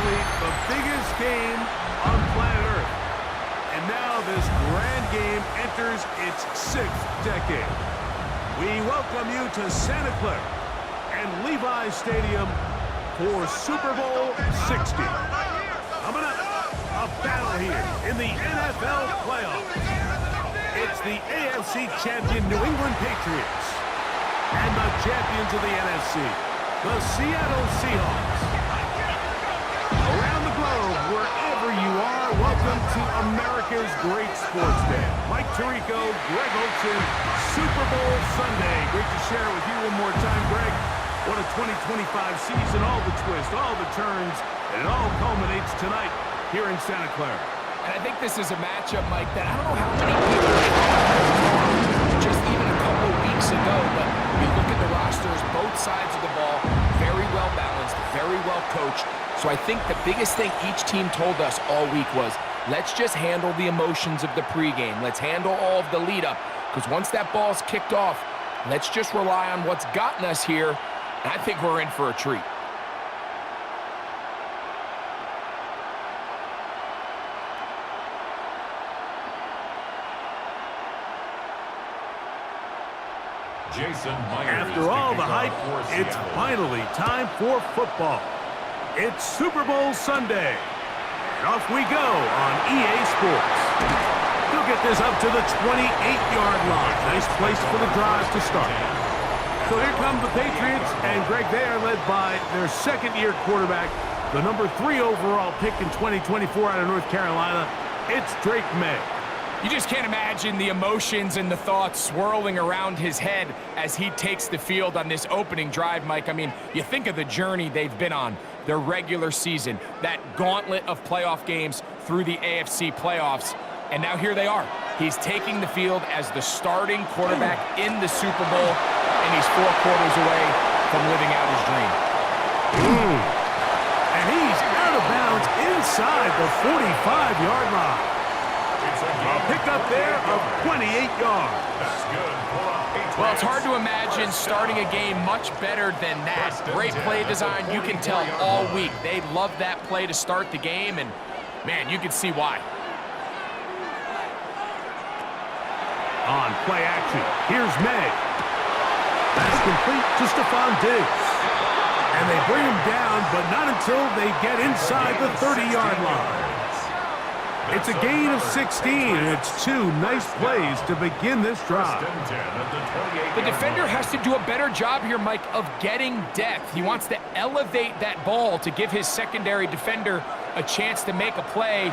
likely the biggest game on planet Earth. And now this grand game enters its 6th decade. We welcome you to Santa Clara and Levi's Stadium for Super Bowl 60. Coming up, a battle here in the NFL playoffs. It's the AFC champion New England Patriots and the champions of the NFC, the Seattle Seahawks. Around the globe, wherever you are, welcome to America's great sports day. Mike Tirico, Greg Olson, Super Bowl Sunday. Great to share it with you one more time, Greg. What a 2025 season, all the twists, all the turns, and it all culminates tonight here in Santa Clara. And I think this is a matchup, Mike, that I don't know how many people thought just even a couple of weeks ago, but you look at the rosters, both sides of the ball, very well balanced, very well coached. So I think the biggest thing each team told us all week was, let's just handle the emotions of the pregame. Let's handle all of the lead-up, because once that ball's kicked off, let's just rely on what's gotten us here, and I think we're in for a treat. After all the hype, it's finally time for football. It's Super Bowl Sunday. And off we go on EA Sports. They'll get this up to the 28-yard line. Nice place for the drive to start. So here come the Patriots, and Greg, they are led by their second-year quarterback, the number 3 overall pick in 2024 out of North Carolina. It's Drake May. You just can't imagine the emotions and the thoughts swirling around his head as he takes the field on this opening drive, Mike. I mean, you think of the journey they've been on, their regular season, that gauntlet of playoff games through the AFC playoffs, and now here they are. He's taking the field as the starting quarterback in the Super Bowl, and he's 4 quarters away from living out his dream. And he's out of bounds inside the 45-yard line. A pickup there of 28 yards. Well, it's hard to imagine starting a game much better than that. Great play design. You can tell all week they love that play to start the game, and, man, you can see why. On play action, here's May. Pass complete to Stephon Diggs. And they bring him down, but not until they get inside the 30-yard line. It's a gain of 16, and it's 2 nice plays to begin this drive. The defender has to do a better job here, Mike, of getting depth. He wants to elevate that ball to give his secondary defender a chance to make a play.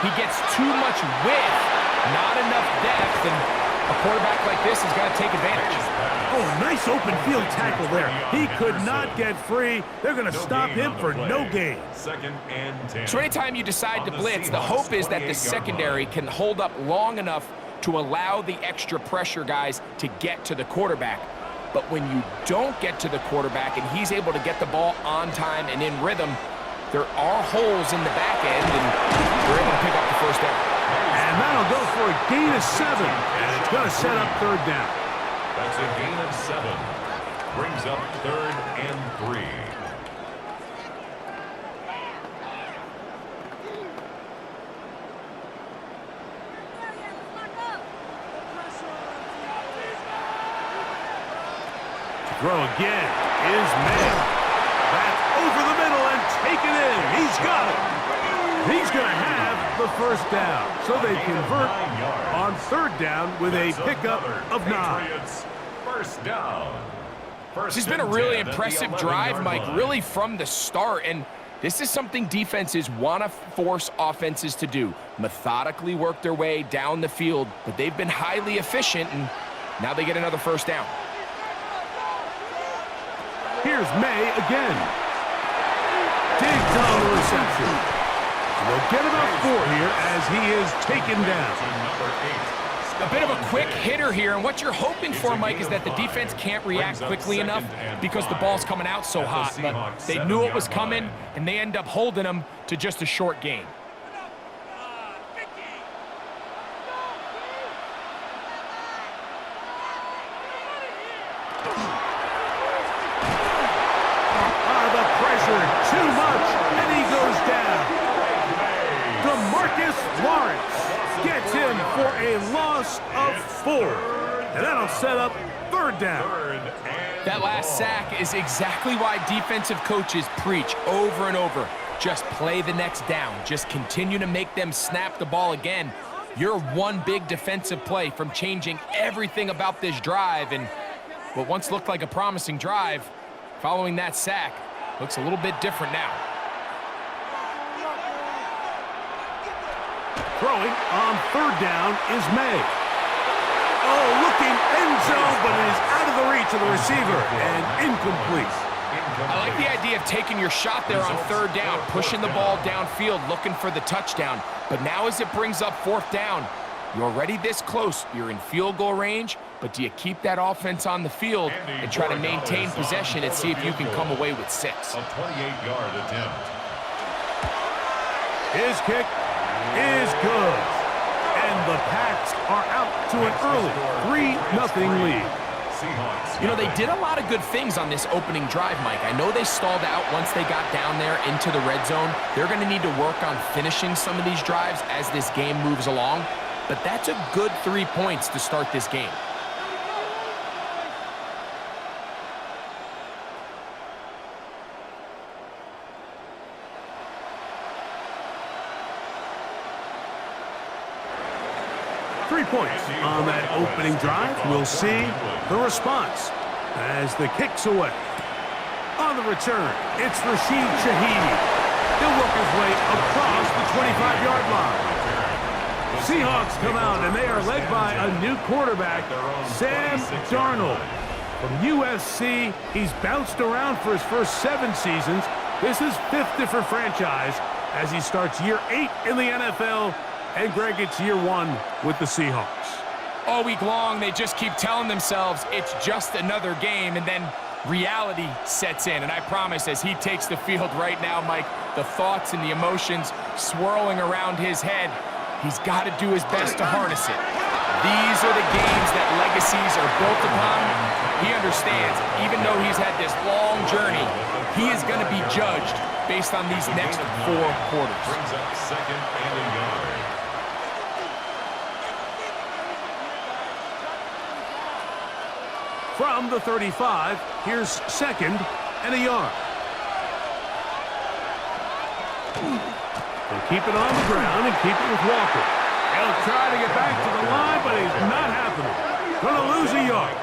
He gets too much width, not enough depth, and a quarterback like this has got to take advantage. Oh, nice open field tackle there. He could not get free. They're going to stop him for no gain. 2nd and 10. So anytime you decide to blitz, the hope is that the secondary can hold up long enough to allow the extra pressure guys to get to the quarterback. But when you don't get to the quarterback and he's able to get the ball on time and in rhythm, there are holes in the back end, and they're able to pick up the first down. And that'll go for a gain of 7, and it's going to set up 3rd down. That's a gain of 7. Brings up 3rd and 3. To throw again is May. That's over the middle and taken in. He's got it. He's going to have the first down. So they convert on 3rd down with a pickup of 9. First down. This has been a really impressive drive, Mike, really from the start. And this is something defenses want to force offenses to do. Methodically work their way down the field, but they've been highly efficient, and now they get another first down. Here's May again. Diggs on the reception. They'll get about 4 here as he is taken down. Number 8. A bit of a quick hitter here, and what you're hoping for, Mike, is that the defense can't react quickly enough because the ball's coming out so hot. But they knew it was coming, and they end up holding them to just a short gain. The pressure too much, and he goes down. Lawrence gets him for a loss of 4. And that'll set up 3rd down. That last sack is exactly why defensive coaches preach over and over. Just play the next down. Just continue to make them snap the ball again. You're one big defensive play from changing everything about this drive, and what once looked like a promising drive, following that sack, looks a little bit different now. Throwing on 3rd down is May. Oh, looking end zone, but it is out of the reach of the receiver and incomplete. I like the idea of taking your shot there on 3rd down, pushing the ball downfield, looking for the touchdown. But now as it brings up 4th down, you're already this close. You're in field goal range, but do you keep that offense on the field and try to maintain possession and see if you can come away with 6? A 28-yard attempt. His kick is good. And the Pats are out to an early 3-0 lead. You know, they did a lot of good things on this opening drive, Mike. I know they stalled out once they got down there into the red zone. They're going to need to work on finishing some of these drives as this game moves along. But that's a good 3 points to start this game. Points on that opening drive. We'll see the response as the kick's away. On the return, it's Rashid Shaheed. He'll work his way across the 25-yard line. Seahawks come out, and they are led by a new quarterback, Sam Darnold. From USC, he's bounced around for his first 7 seasons. This is 5th different franchise as he starts year 8 in the NFL. And Greg, it's year 1 with the Seahawks. All week long, they just keep telling themselves it's just another game, and then reality sets in. And I promise, as he takes the field right now, Mike, the thoughts and the emotions swirling around his head, he's got to do his best to harness it. These are the games that legacies are built upon. He understands, even though he's had this long journey, he is going to be judged based on these next 4 quarters. Brings up 2nd and a yard. From the 35, here's 2nd and a yard. They'll keep it on the ground and keep it with Walker. He'll try to get back to the line, but it's not happening. Gonna lose a yard.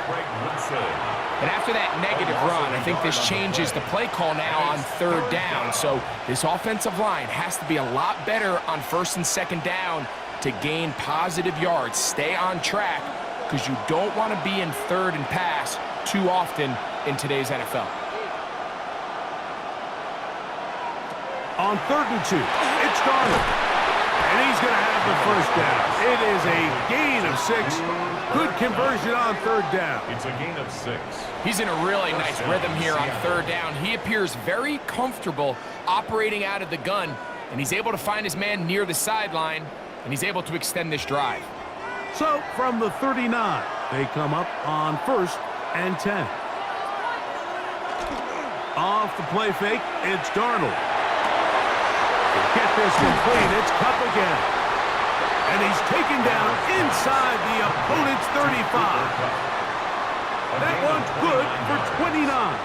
And after that negative run, I think this changes the play call now on 3rd down. So this offensive line has to be a lot better on 1st and 2nd down to gain positive yards. Stay on track, because you don't want to be in 3rd and pass too often in today's NFL. On 3rd and 2, it's Darnold. And he's going to have the 1st down. It is a gain of 6. Good conversion on 3rd down. It's a gain of 6. He's in a really nice rhythm here on 3rd down. He appears very comfortable operating out of the gun, and he's able to find his man near the sideline, and he's able to extend this drive. So, from the 39, they come up on 1st and 10. Off the play fake, it's Darnold. To get this complete, it's Kupp again. And he's taken down inside the opponent's 35. That one's good for 29.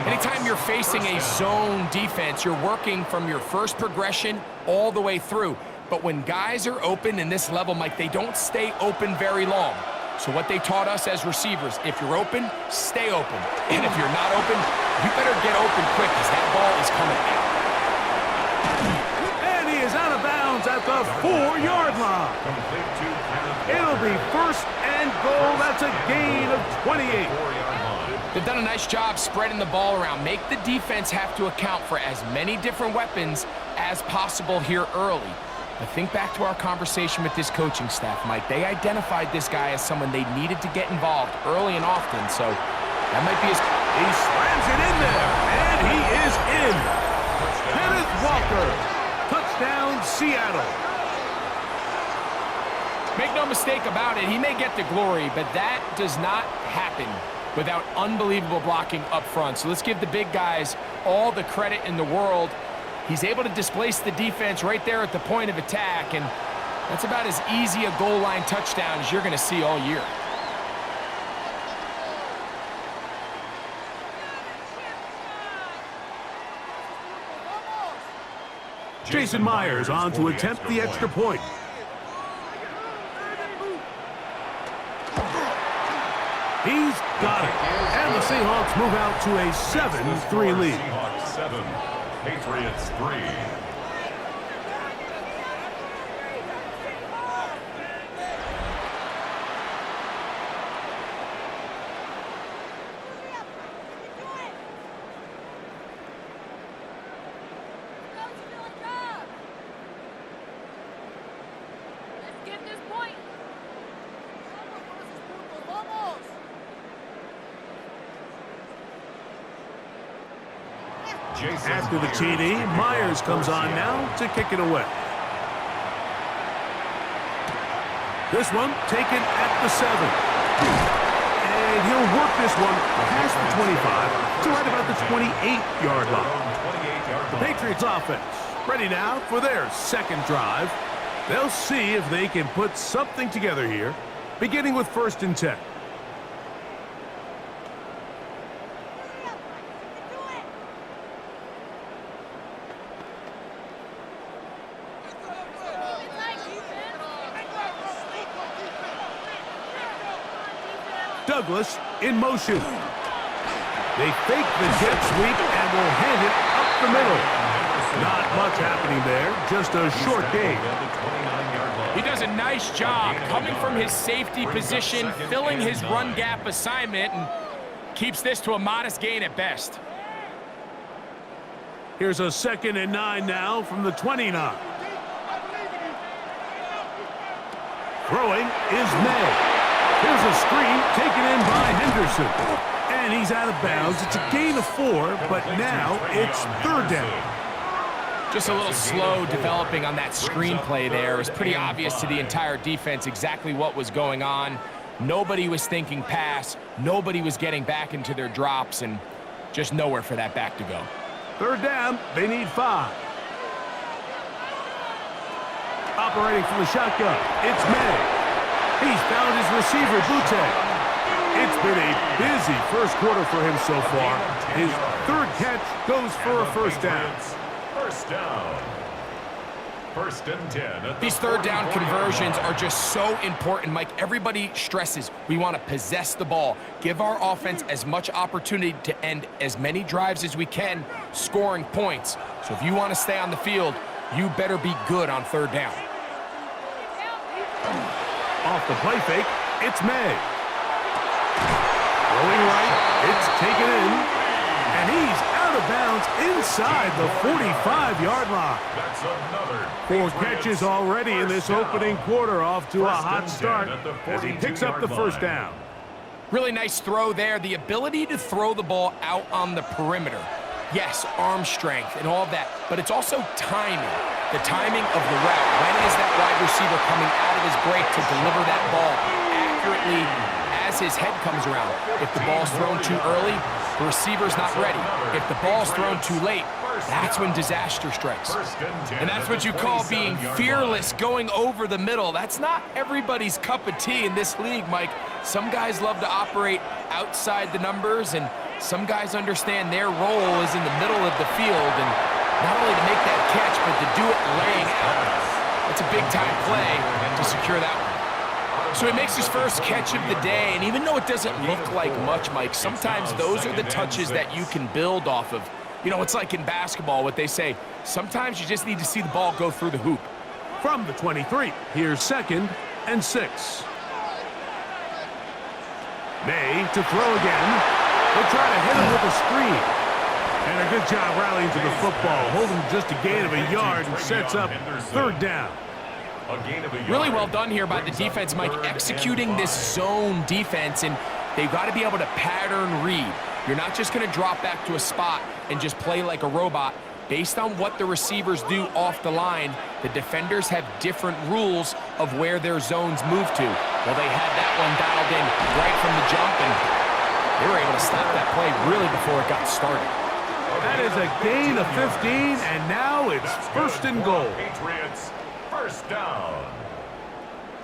Anytime you're facing a zone defense, you're working from your first progression all the way through. But when guys are open in this level, Mike, they don't stay open very long. So what they taught us as receivers, if you're open, stay open. And if you're not open, you better get open quick, because that ball is coming out. And he is out of bounds at the 4-yard line. It'll be 1st and goal. That's a gain of 28. They've done a nice job spreading the ball around. Make the defense have to account for as many different weapons as possible here early. But think back to our conversation with this coaching staff, Mike. They identified this guy as someone they needed to get involved early and often, so that might be his... He slams it in there, and he is in. Kenneth Walker, touchdown Seattle. Make no mistake about it, he may get the glory, but that does not happen without unbelievable blocking up front. So let's give the big guys all the credit in the world. He's able to displace the defense right there at the point of attack, and that's about as easy a goal line touchdown as you're going to see all year. Jason Myers on to attempt the extra point. He's got it. And the Seahawks move out to a 7-3 lead. Seahawks 7, Patriots 3. After the TD, Myers comes on now to kick it away. This one taken at the 7. And he'll work this one past the 25 to right about the 28-yard line. The Patriots offense ready now for their second drive. They'll see if they can put something together here, beginning with 1st and 10. Douglas in motion. They fake the jet sweep and will hand it up the middle. Not much happening there, just a short gain. He does a nice job coming from his safety position, filling his run gap assignment, and keeps this to a modest gain at best. Here's a 2nd and 9 now from the 29. Throwing is May. Here's a screen taken in by Henderson. And he's out of bounds. It's a gain of 4, but now it's 3rd down. Just a little slow developing on that screenplay there. It was pretty obvious to the entire defense exactly what was going on. Nobody was thinking pass. Nobody was getting back into their drops, and just nowhere for that back to go. 3rd down, they need 5. Operating from the shotgun, it's May. He's found his receiver, Butte. It's been a busy first quarter for him so far. His 3rd catch goes for a 1st down. 1st down. 1st and 10. These 3rd down conversions are just so important, Mike. Everybody stresses we want to possess the ball, give our offense as much opportunity to end as many drives as we can, scoring points. So if you want to stay on the field, you better be good on 3rd down. Off the play fake, it's May. Rolling right, it's taken in. And he's out of bounds inside the 45-yard line. That's another 4 catches already in this opening quarter, off to a hot start as he picks up the 1st down. Really nice throw there. The ability to throw the ball out on the perimeter. Yes, arm strength and all of that, but it's also timing. The timing of the route. When is that wide receiver coming out of his break to deliver that ball accurately as his head comes around? If the ball's thrown too early, the receiver's not ready. If the ball's thrown too late, that's when disaster strikes. And that's what you call being fearless, going over the middle. That's not everybody's cup of tea in this league, Mike. Some guys love to operate outside the numbers, and some guys understand their role is in the middle of the field, and not only to make that catch, but to do it laying out. That's a big-time play to secure that one. So he makes his first catch of the day, and even though it doesn't look like much, Mike, sometimes those are the touches that you can build off of. You know, it's like in basketball, what they say, sometimes you just need to see the ball go through the hoop. From the 23, here's 2nd and 6. May to throw again. They'll try to hit him with a screen. And a good job rallying to the football, holding just a gain of a yard and sets up 3rd down. Really well done here by the defense, Mike, executing this zone defense, and they've got to be able to pattern read. You're not just going to drop back to a spot and just play like a robot. Based on what the receivers do off the line, the defenders have different rules of where their zones move to. Well, they had that one dialed in right from the jump, and they were able to stop that play really before it got started. That is a gain of 15, and now it's first and goal. Patriots, first down.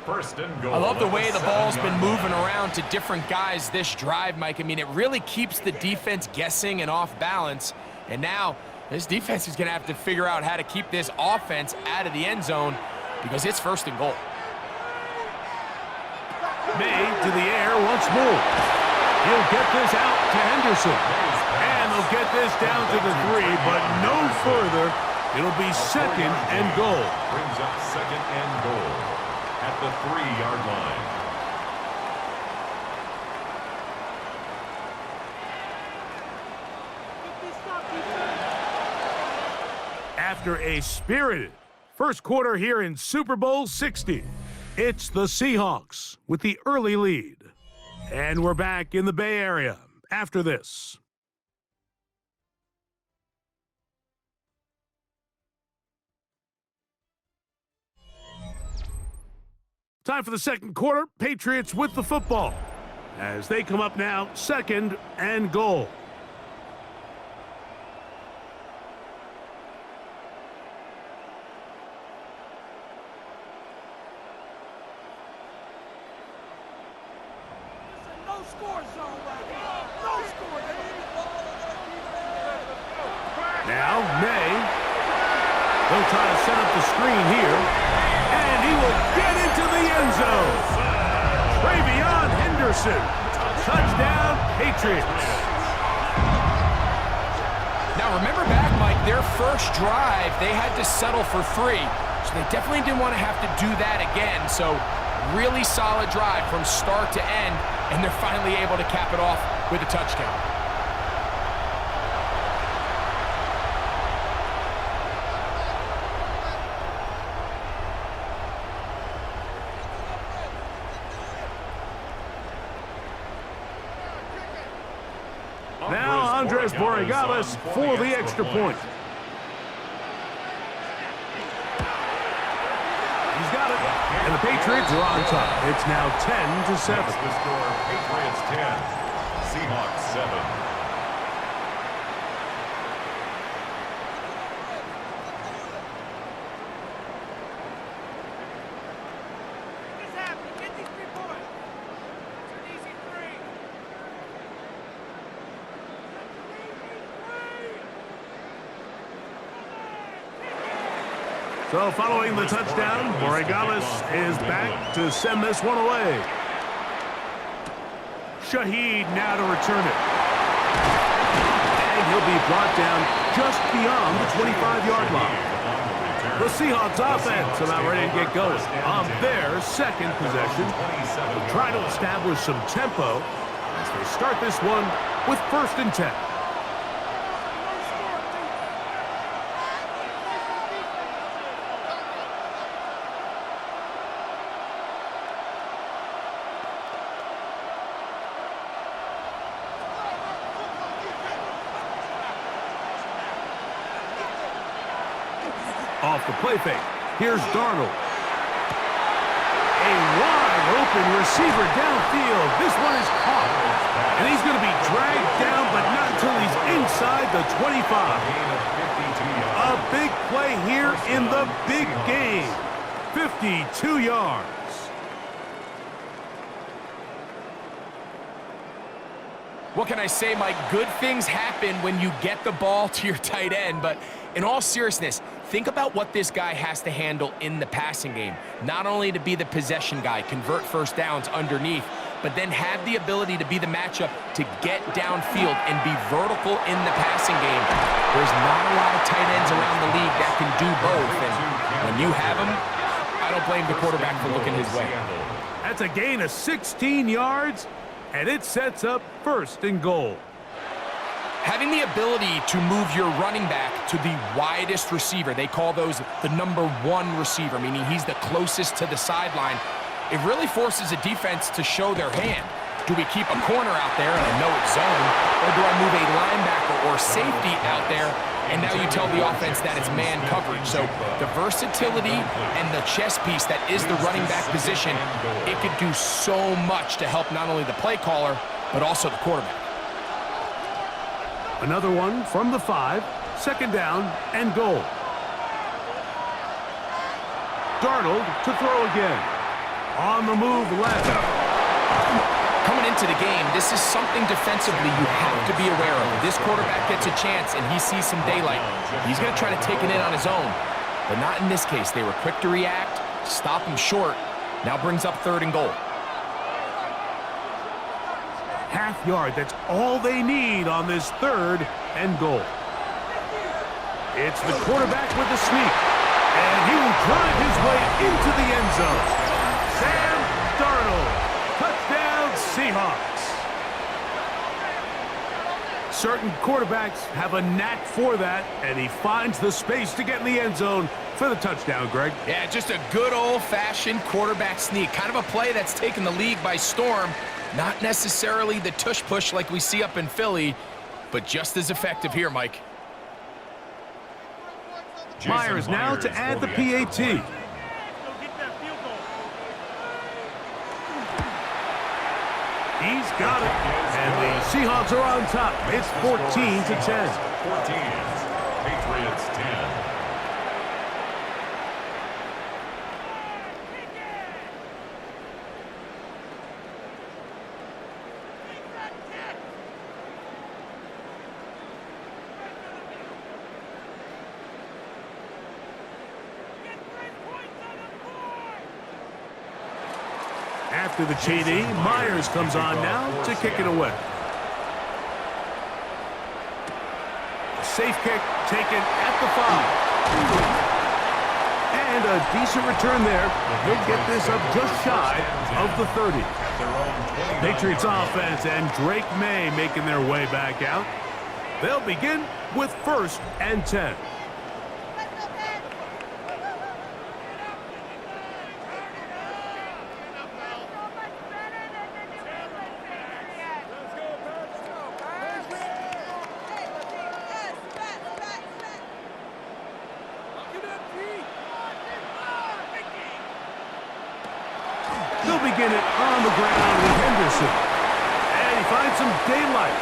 First and goal. I love the way the ball's been moving around to different guys this drive, Mike. I mean, it really keeps the defense guessing and off balance. And now this defense is going to have to figure out how to keep this offense out of the end zone because it's first and goal. May to the air once more. He'll get this out to Henderson. And they'll get this down to the 3, but no further. It'll be second and goal. Brings up second and goal at the 3-yard line. After a spirited first quarter here in Super Bowl 60, it's the Seahawks with the early lead. And we're back in the Bay Area after this. Time for the second quarter. Patriots with the football as they come up now, second and goal. Now, May. They'll try to set up the screen here. And he will get into the end zone. Travion Henderson. Touchdown, Patriots. Now, remember back, Mike, their first drive, they had to settle for 3. So they definitely didn't want to have to do that again. So really solid drive from start to end. And they're finally able to cap it off with a touchdown. Borregales for the extra point. He's got it. And the Patriots are on top. It's now 10-7. That's the score. Patriots 10, Seahawks 7. So following the touchdown, Borregales is back to send this one away. Shaheed now to return it. And he'll be brought down just beyond the 25-yard line. The Seahawks offense about ready to get going on their second possession. They'll try to establish some tempo as they start this one with first and 10. Off the play fake. Here's Darnold. A wide open receiver downfield. This one is caught. And he's going to be dragged down, but not until he's inside the 25. A big play here in the big game. 52 yards. What can I say, Mike? Good things happen when you get the ball to your tight end, but in all seriousness, think about what this guy has to handle in the passing game. Not only to be the possession guy, convert first downs underneath, but then have the ability to be the matchup to get downfield and be vertical in the passing game. There's not a lot of tight ends around the league that can do both, and when you have them, I don't blame the quarterback for looking his way. That's a gain of 16 yards, and it sets up first and goal. Having the ability to move your running back to the widest receiver, they call those the number 1 receiver, meaning he's the closest to the sideline, it really forces a defense to show their hand. Do we keep a corner out there in a no zone, or do I move a linebacker or safety out there, and now you tell the offense that it's man coverage? So the versatility and the chess piece that is the running back position, it could do so much to help not only the play caller, but also the quarterback. Another one from the 5. Second down and goal. Darnold to throw again. On the move left. Coming into the game, this is something defensively you have to be aware of. This quarterback gets a chance and he sees some daylight. He's going to try to take it in on his own. But not in this case. They were quick to react, stop him short. Now brings up 3rd and goal. Half yard, that's all they need on this 3rd and goal. It's the quarterback with the sneak. And he will drive his way into the end zone. Sam Darnold. Touchdown, Seahawks. Certain quarterbacks have a knack for that, and he finds the space to get in the end zone for the touchdown, Greg. Yeah, just a good old-fashioned quarterback sneak. Kind of a play that's taken the league by storm. Not necessarily the tush-push like we see up in Philly, but just as effective here, Mike. Myers now to add the PAT. He's got it. And the Seahawks are on top. It's 14-10. 14. Patriots 10. After the TD, Myers comes on now to kick it away. Safe kick taken at the 5. And a decent return there. He'll get this up just shy of the 30. Patriots offense and Drake May making their way back out. They'll begin with 1st and 10. They'll begin it on the ground with Henderson. And he finds some daylight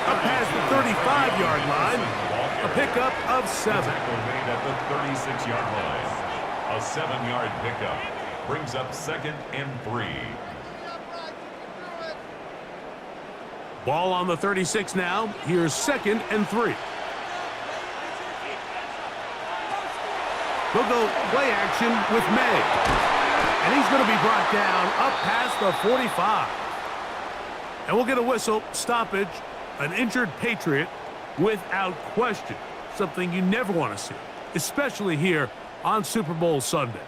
up past the 35-yard line. A pickup of 7. Tackle made at the 36-yard line. A 7-yard pickup brings up 2nd and 3. Ball on the 36 now. Here's 2nd and 3. They'll go play action with May. And he's going to be brought down up past the 45. And we'll get a whistle, stoppage, an injured Patriot without question. Something you never want to see, especially here on Super Bowl Sunday.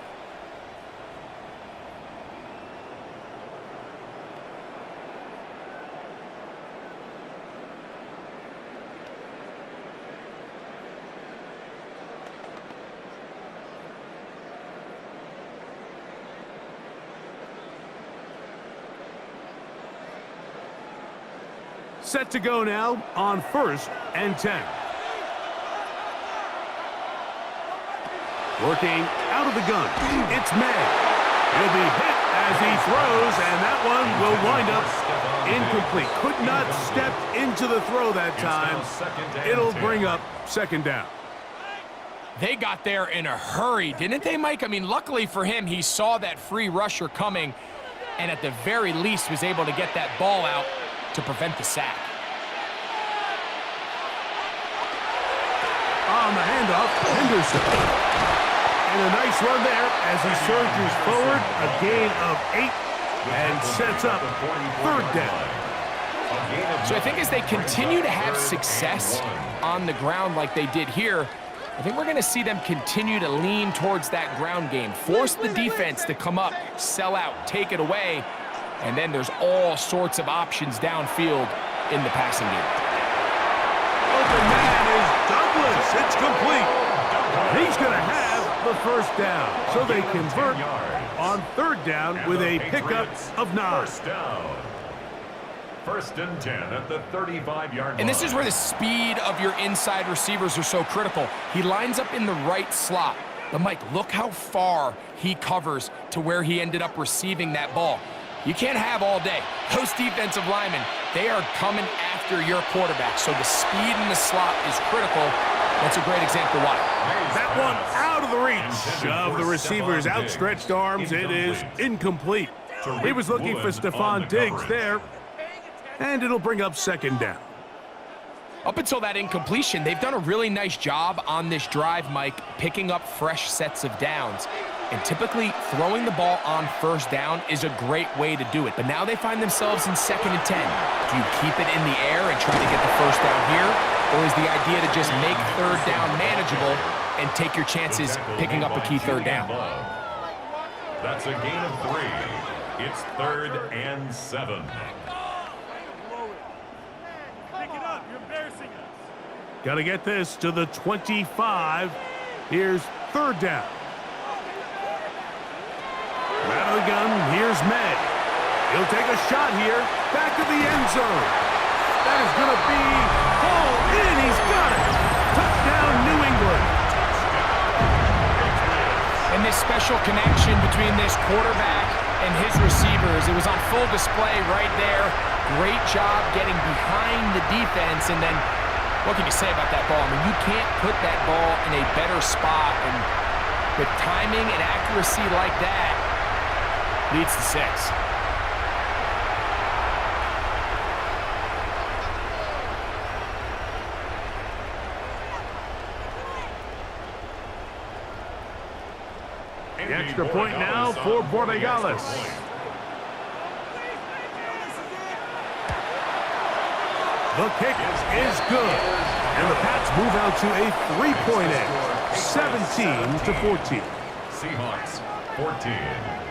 Set to go now on 1st and 10. Working out of the gun. It's May. He'll be hit as he throws, and that one will wind up incomplete. Could not step into the throw that time. It'll bring up 2nd down. They got there in a hurry, didn't they, Mike? I mean, luckily for him, he saw that free rusher coming and at the very least was able to get that ball out to prevent the sack. On the handoff, Henderson. And a nice run there as he surges forward, a gain of 8, and sets up 3rd down. So I think as they continue to have success on the ground like they did here, I think we're going to see them continue to lean towards that ground game, force the defense to come up, sell out, take it away, and then there's all sorts of options downfield in the passing game. Open man is Douglas. It's complete. He's going to have the 1st down. So they convert on 3rd down with a pickup of 9. 1st and 10 at the 35-yard line. And this is where the speed of your inside receivers are so critical. He lines up in the right slot. But Mike, look how far he covers to where he ended up receiving that ball. You can't have all day. Those defensive linemen They are coming after your quarterback, so the speed in the slot is critical. That's a great example why. That one out of the reach of the receiver's outstretched arms. It is incomplete. He was looking for Stephon Diggs there, and it'll bring up second down. Up until that incompletion, they've done a really nice job on this drive, Mike, picking up fresh sets of downs. And typically, throwing the ball on first down is a great way to do it. But now they find themselves in 2nd and 10. Do you keep it in the air and try to get the first down here? Or is the idea to just make third down manageable and take your chances picking up a key third down? That's a gain of 3. It's 3rd and 7. Got to get this to the 25. Here's third down. Out of the gun, here's May. He'll take a shot here. Back to the end zone. That is going to be hauled in. He's got it. Touchdown, New England. And this special connection between this quarterback and his receivers, it was on full display right there. Great job getting behind the defense. And then, what can you say about that ball? I mean, you can't put that ball in a better spot. And with timing and accuracy like that, leads to 6. The extra point now for Borregales. The kick is good. And the Pats move out to a 3-point edge, 17-14. Seahawks, 14.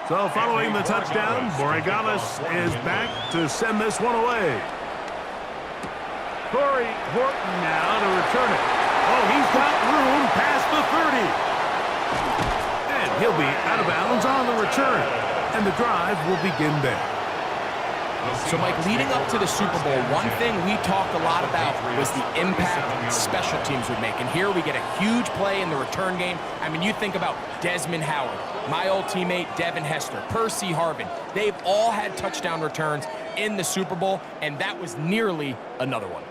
So following the touchdown, Borregales is back to send this one away. Corey Horton now to return it. Oh, he's got room past the 30. And he'll be out of bounds on the return. And the drive will begin there. So, Mike, leading up to the Super Bowl, one thing we talked a lot about was the impact special teams would make. And here we get a huge play in the return game. I mean, you think about Desmond Howard, my old teammate Devin Hester, Percy Harvin. They've all had touchdown returns in the Super Bowl, and that was nearly another one.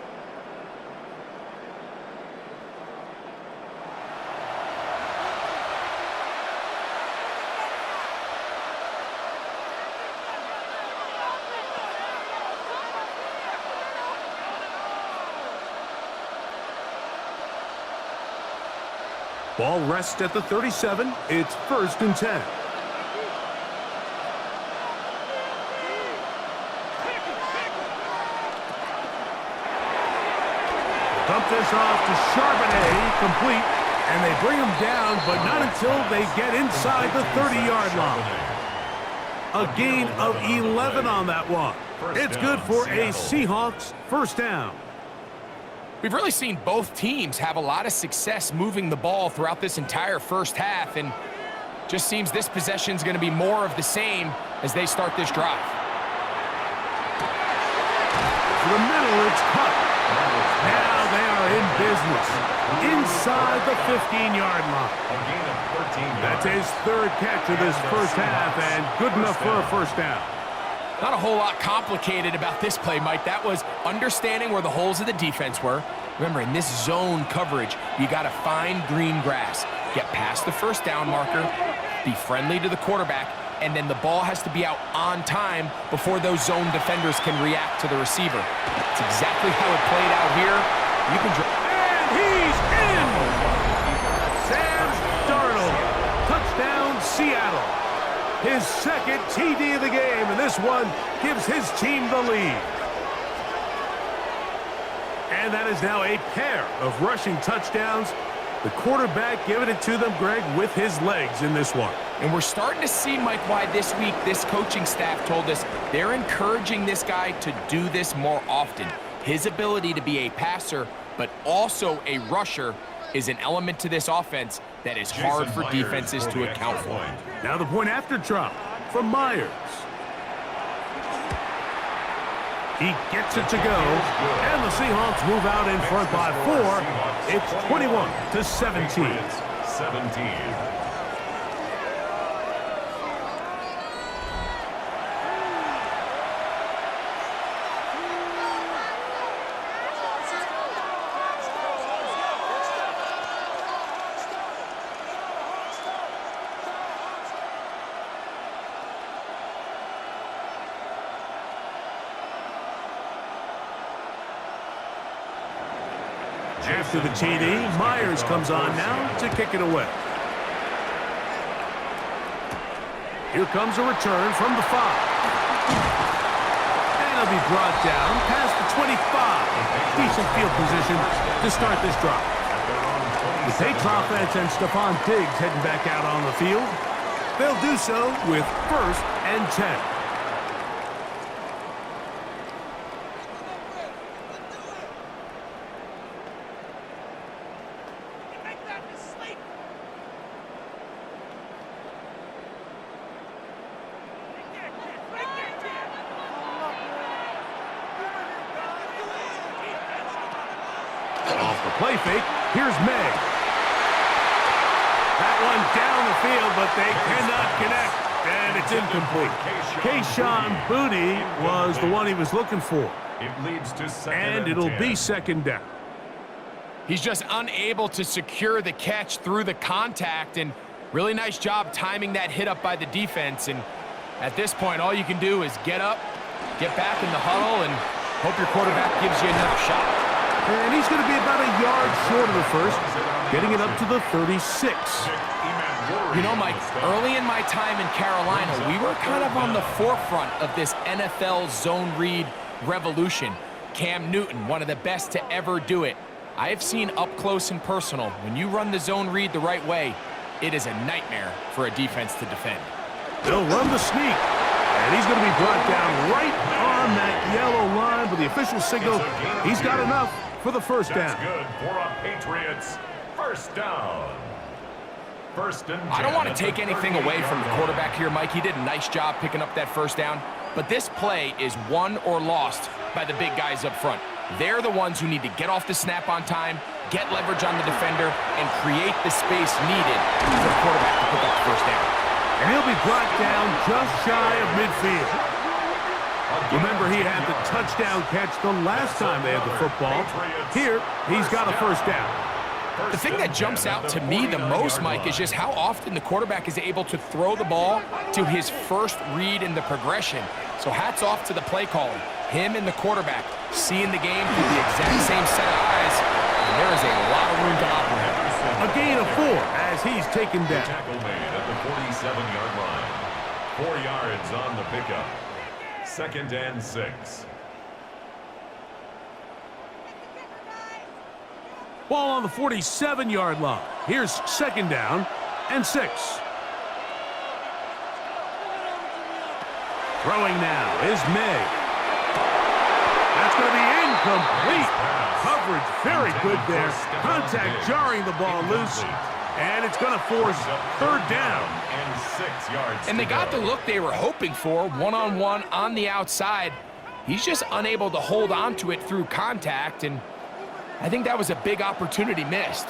Ball rests at the 37. It's 1st and 10. Dump this off to Charbonnet, complete, and they bring him down, but not until they get inside the 30-yard line. A gain of 11 on that one. It's good for a Seahawks first down. We've really seen both teams have a lot of success moving the ball throughout this entire first half, and just seems this possession is going to be more of the same as they start this drive. To the middle, it's cut. Now they are in business inside the 15-yard line. That's his 3rd catch of this first half, and good enough for a first down. Not a whole lot complicated about this play, Mike. That was understanding where the holes of the defense were. Remember, in this zone coverage, you got to find green grass, get past the first down marker, be friendly to the quarterback, and then the ball has to be out on time before those zone defenders can react to the receiver. It's exactly how it played out here. You can and he's in! Sam Darnold, touchdown Seattle. His 2nd TD of the game, and this one gives his team the lead. And that is now a pair of rushing touchdowns. The quarterback giving it to them, Greg, with his legs in this one. And we're starting to see, Mike, why this week this coaching staff told us they're encouraging this guy to do this more often. His ability to be a passer, but also a rusher, is an element to this offense that is hard for defenses to account for. Now the point after drop from Myers. He gets it to go, and the Seahawks move out in front by 4. It's 21-17. 17. After the TD, Myers comes on now to kick it away. Here comes a return from the 5. And it'll be brought down past the 25. Decent field position to start this drive. The Patriots offense and Stephon Diggs heading back out on the field. They'll do so with 1st and 10. Off the play fake, here's May. That one down the field, but they cannot connect, and it's incomplete. Kayshawn Boutte was the one he was looking for. It leads to second And it'll be 2nd down. He's just unable to secure the catch through the contact, and really nice job timing that hit up by the defense. And at this point, all you can do is get up, get back in the huddle, and hope your quarterback gives you another shot. And he's going to be about a yard short of the 1st, getting it up to the 36. You know, Mike, early in my time in Carolina, we were kind of on the forefront of this NFL zone read revolution. Cam Newton, one of the best to ever do it. I have seen up close and personal, when you run the zone read the right way, it is a nightmare for a defense to defend. They'll run the sneak, and he's going to be brought down right on that yellow line with the official signal. He's got enough for the 1st down. That's good for a Patriots 1st down. 1st and 10. I don't want to take anything away from the quarterback here, Mike. He did a nice job picking up that 1st down. But this play is won or lost by the big guys up front. They're the ones who need to get off the snap on time, get leverage on the defender, and create the space needed for the quarterback to pick up the 1st down. And he'll be brought down just shy of midfield. Remember, he had the touchdown catch the last time they had the football. Here, he's got a 1st down. The thing that jumps out to me the most, Mike, is just how often the quarterback is able to throw the ball to his 1st read in the progression. So hats off to the play caller. Him and the quarterback seeing the game through the exact same set of eyes, and there is a lot of room to operate. A gain of 4 as he's taken down. Tackle made at the 47-yard line. 4 yards on the pickup. 2nd and 6. Ball on the 47-yard line. Here's 2nd down and 6. Throwing now is May. That's going to be incomplete. Coverage very good there. Contact jarring the ball loose. And it's going to force 3rd down. And 6 yards. And they got the look they were hoping for, one-on-one on the outside. He's just unable to hold on to it through contact, and I think that was a big opportunity missed.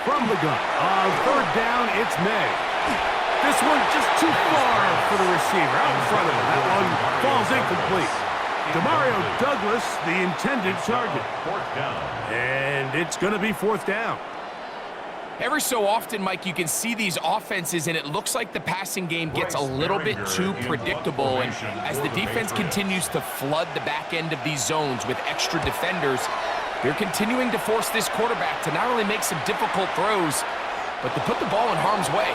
From the gun. On 3rd down, it's May. This one just too far for the receiver. Out in front of him. That one falls incomplete. Demario Douglas, the intended target. 4th down. And it's going to be 4th down. Every so often, Mike, you can see these offenses, and it looks like the passing game gets a little bit too predictable. And as the defense continues to flood the back end of these zones with extra defenders, they're continuing to force this quarterback to not only make some difficult throws, but to put the ball in harm's way.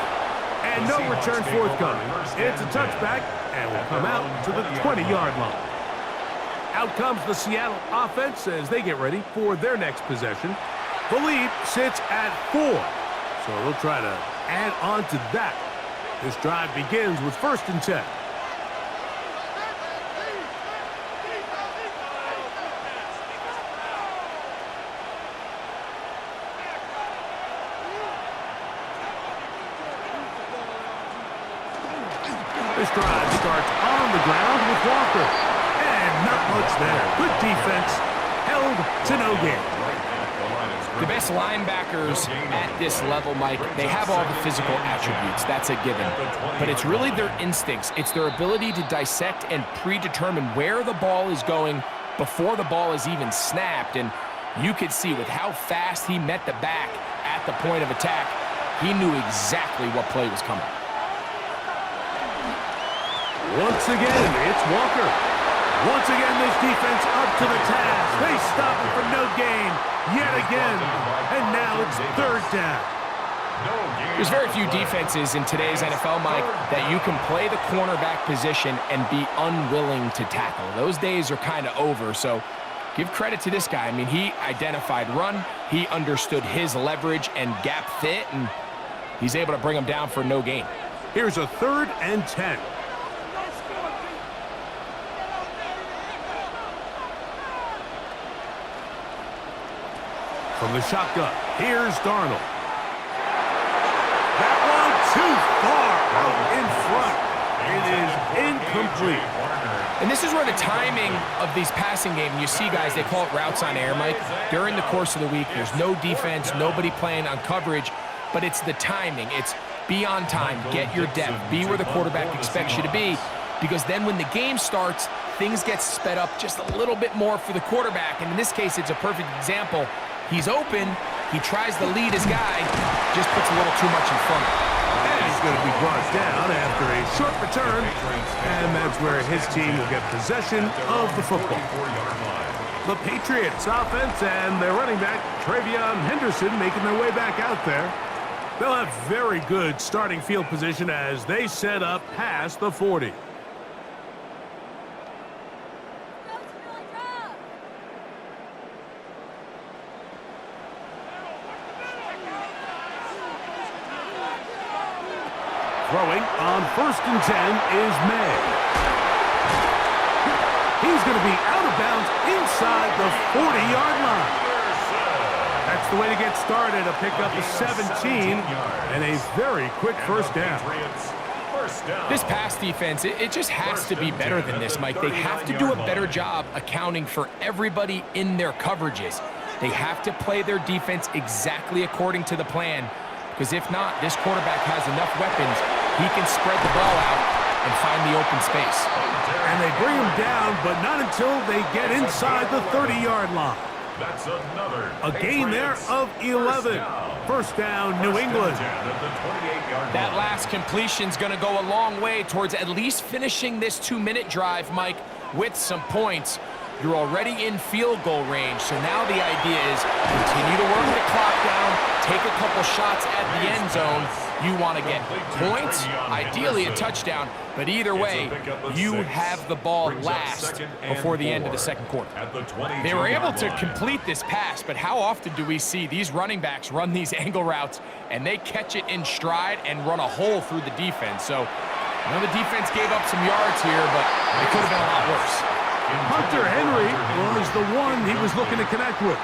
And no return forthcoming. It's a touchback, and will come out to the 20-yard line. Out comes the Seattle offense as they get ready for their next possession. The lead sits at 4, so they'll try to add on to that. This drive begins with 1st and 10. This drive starts on the ground with Walker. And not much there. Good defense. Held to no gain. The best linebackers at this level, Mike, they have all the physical attributes. That's a given. But it's really their instincts. It's their ability to dissect and predetermine where the ball is going before the ball is even snapped. And you could see with how fast he met the back at the point of attack, he knew exactly what play was coming. Once again, it's Walker. Once again, this defense up to the task. They stop it for no gain yet again. And now it's third down. There's very few defenses in today's NFL, Mike, that you can play the cornerback position and be unwilling to tackle. Those days are kind of over, so give credit to this guy. I mean, he identified run, he understood his leverage and gap fit, and he's able to bring him down for no gain. Here's a 3rd and 10. From the shotgun, here's Darnold. That one too far out in front. It is incomplete. And this is where the timing of these passing games, you see guys, they call it routes on air, Mike. During the course of the week, there's no defense, nobody playing on coverage, but it's the timing. It's be on time, get your depth, be where the quarterback expects you to be, because then when the game starts, things get sped up just a little bit more for the quarterback. And in this case, it's a perfect example. He's open, he tries to lead his guy, just puts a little too much in front of him. And he's going to be brought down after a short return, and that's where his team will get possession of the football. The Patriots offense and their running back, Travion Henderson, making their way back out there. They'll have very good starting field position as they set up past the 40. Throwing on 1st and 10 is May. He's going to be out of bounds inside the 40-yard line. That's the way to get started, a pickup of 17 and a very quick first down. This pass defense, it just has to be better than this, Mike. They have to do a better job accounting for everybody in their coverages. They have to play their defense exactly according to the plan, because if not, this quarterback has enough weapons, he can spread the ball out and find the open space. And they bring him down, but not until they get inside the 30-yard line. That's another A gain there of 11. First down, New England. That last completion's going to go a long way towards at least finishing this 2-minute drive, Mike, with some points. You're already in field goal range, so now the idea is continue to work the clock down, take a couple shots at the end zone. You want to get points, ideally a touchdown, but either way, you have the ball last before the end of the second quarter. They were able to complete this pass, but how often do we see these running backs run these angle routes and they catch it in stride and run a hole through the defense? So I know the defense gave up some yards here, but it could have been a lot worse. Hunter Henry was the one he was looking to connect with.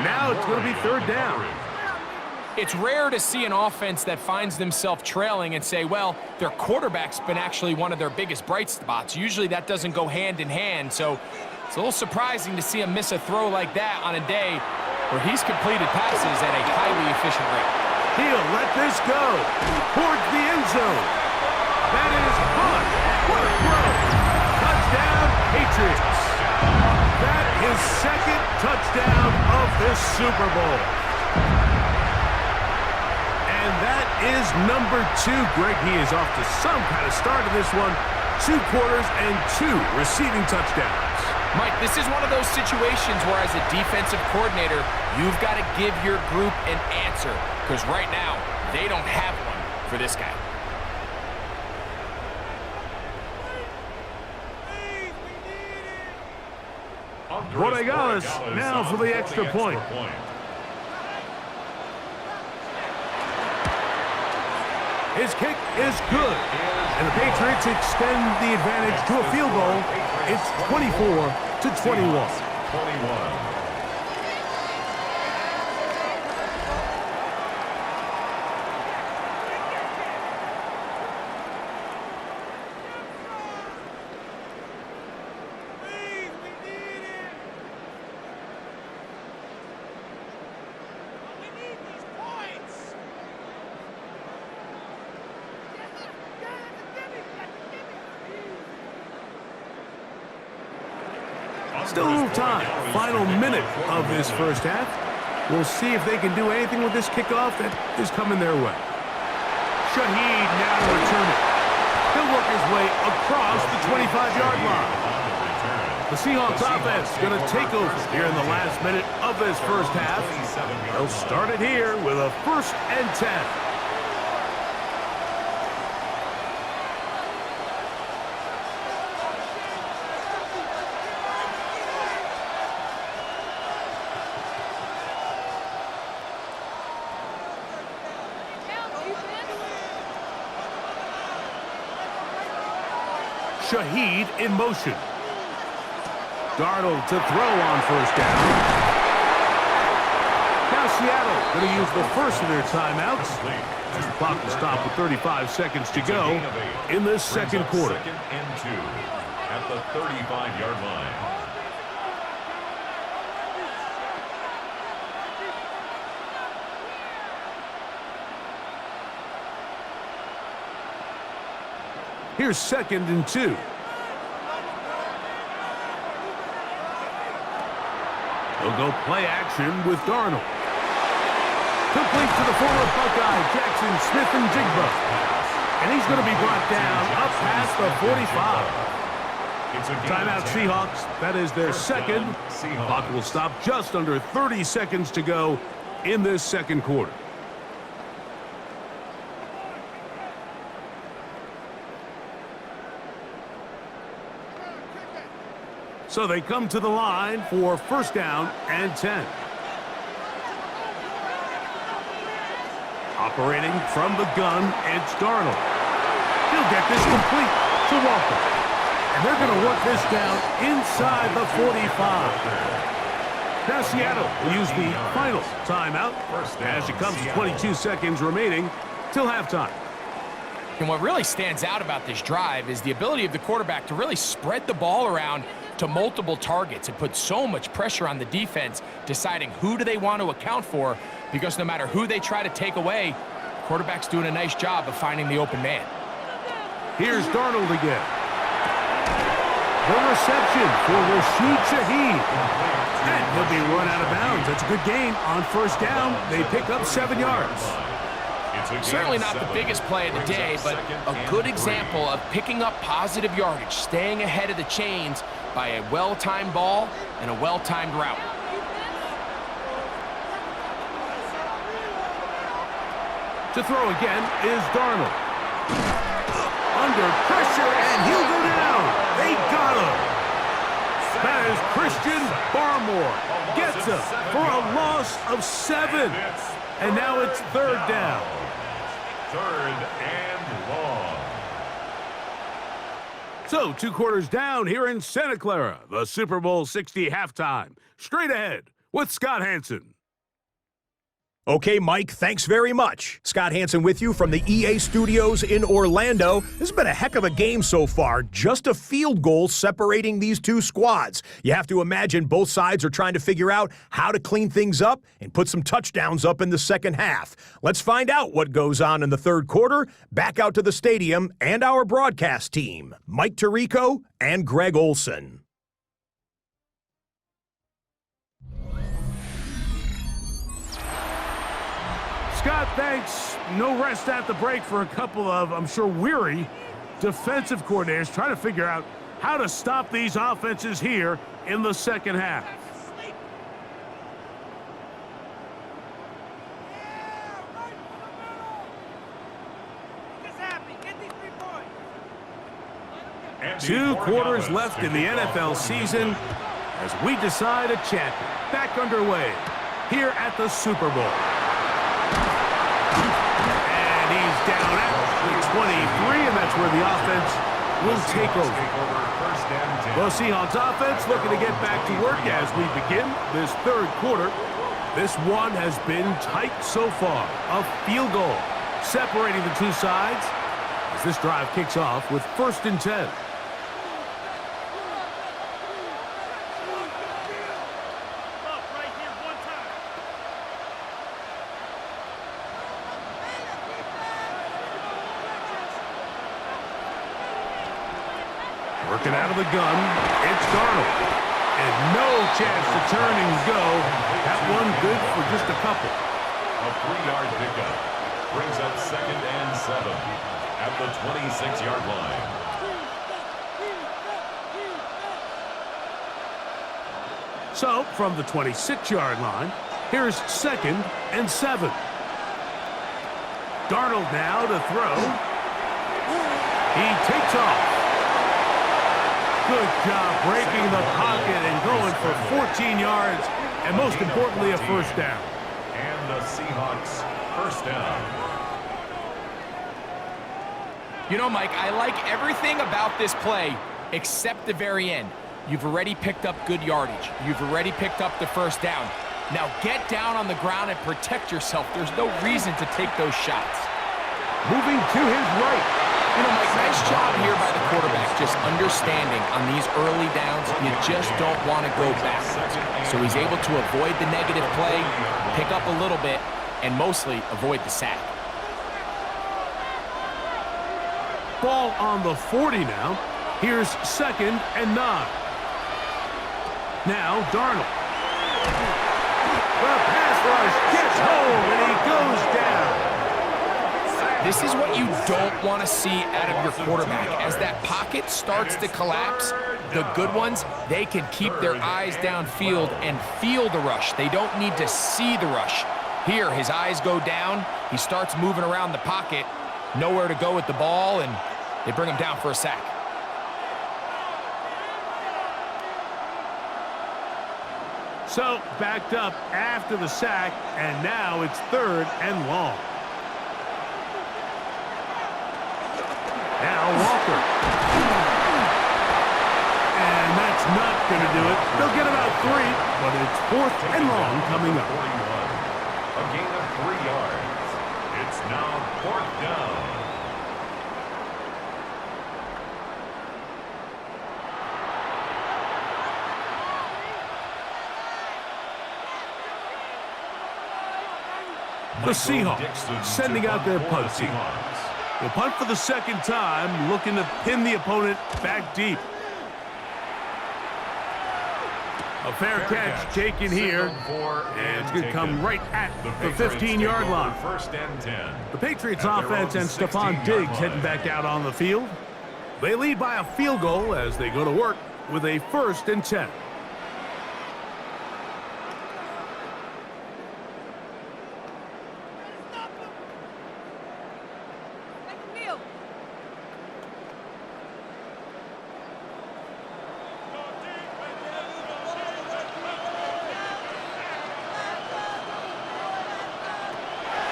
Now it's going to be 3rd down. It's rare to see an offense that finds themselves trailing and say, well, their quarterback's been actually one of their biggest bright spots. Usually that doesn't go hand in hand, so it's a little surprising to see him miss a throw like that on a day where he's completed passes at a highly efficient rate. He'll let this go towards the end zone. That is Hunt. What a throw. Touchdown, Patriots. That is 2nd touchdown of this Super Bowl. And that is number 2. Greg, he is off to some kind of start in this one. 2 quarters and 2 receiving touchdowns. Mike, this is one of those situations where as a defensive coordinator, you've got to give your group an answer, because right now, they don't have one for this guy. Borregales now for the extra point. His kick is good, and the Patriots extend the advantage to a field goal. It's 24-21. Still a little time. Final minute of this first half. We'll see if they can do anything with this kickoff that is coming their way. Shaheed now to return it. He'll work his way across the 25-yard line. The Seahawks offense going to take over here in the last minute of this first half. They'll start it here with a 1st and 10. Shaheed in motion. Darnold to throw on 1st down. Now Seattle going to use the first of their timeouts. The clock will stop with 35 seconds to go in this second quarter. 2nd and 2 at the 35-yard line. Here's 2nd and 2. They'll go play action with Darnold. Complete to the former Buckeye, Jackson Smith-Njigba. And he's going to be brought down up past the 45. Timeout Seahawks. That is their second. Clock will stop just under 30 seconds to go in this second quarter. So they come to the line for 1st down and 10. Operating from the gun, it's Darnold. He'll get this complete to Walker. And they're going to work this down inside the 45. Now Seattle will use the final timeout as it comes to 22 seconds remaining till halftime. And what really stands out about this drive is the ability of the quarterback to really spread the ball around to multiple targets and put so much pressure on the defense deciding who do they want to account for, because no matter who they try to take away, the quarterback's doing a nice job of finding the open man. Here's Darnold again. The reception for Rashid Shaheed. And he'll be run out of bounds. That's a good gain on 1st down. They pick up 7 yards. Certainly not the biggest play of the day, but a good example of picking up positive yardage, staying ahead of the chains by a well-timed ball and a well-timed route. To throw again is Darnold. Under pressure, and he'll go down. They got him. That is Christian Barmore. Gets him for a loss of 7. And now it's 3rd down. 3rd and long. So 2 quarters down here in Santa Clara, the Super Bowl 60 halftime. Straight ahead with Scott Hansen. Okay, Mike, thanks very much. Scott Hansen with you from the EA Studios in Orlando. This has been a heck of a game so far. Just a field goal separating these two squads. You have to imagine both sides are trying to figure out how to clean things up and put some touchdowns up in the second half. Let's find out what goes on in the third quarter. Back out to the stadium and our broadcast team, Mike Tirico and Greg Olson. Scott, thanks. No rest at the break for a couple of, I'm sure, weary defensive coordinators trying to figure out how to stop these offenses here in the second half. Two quarters left in the NFL season as we decide a champion. Back underway here at the Super Bowl. And he's down at the 23, and that's where the offense will take over. The Seahawks offense looking to get back to work as we begin this third quarter. This one has been tight so far. A field goal separating the two sides as this drive kicks off with 1st and 10. Working out of the gun, it's Darnold. And no chance to turn and go. That one good for just a couple. A 3-yard pickup brings up 2nd and 7 at the 26-yard line. So, from the 26-yard line, here's 2nd and 7. Darnold now to throw. He takes off. Good job breaking the pocket and going for 14 yards, and most importantly, a first down. And the Seahawks first down. You know, Mike, I like everything about this play except the very end. You've already picked up good yardage. You've already picked up the first down. Now get down on the ground and protect yourself. There's no reason to take those shots. Moving to his right. You know, Mike, nice job here by the quarterback, just understanding on these early downs, you just don't want to go backwards. So he's able to avoid the negative play, pick up a little bit, and mostly avoid the sack. Ball on the 40 now. Here's 2nd and 9. Now Darnold. The pass rush gets home, and he goes down. This is what you don't want to see out of your quarterback. As that pocket starts to collapse, the good ones, they can keep their eyes downfield and feel the rush. They don't need to see the rush. Here, his eyes go down. He starts moving around the pocket. Nowhere to go with the ball, and they bring him down for a sack. So, backed up after the sack, and now it's 3rd and long. Now Walker. And that's not going to do it. They'll get about 3, but it's 4th and long coming up. 41. A gain of 3 yards. It's now 4th down. The Seahawks sending out their punt team. They'll punt for the 2nd time, looking to pin the opponent back deep. A fair catch taken here, and it's going to come right at the 15-yard line. 1st and 10. The Patriots offense and Stephon Diggs heading back out on the field. They lead by a field goal as they go to work with a 1st and 10.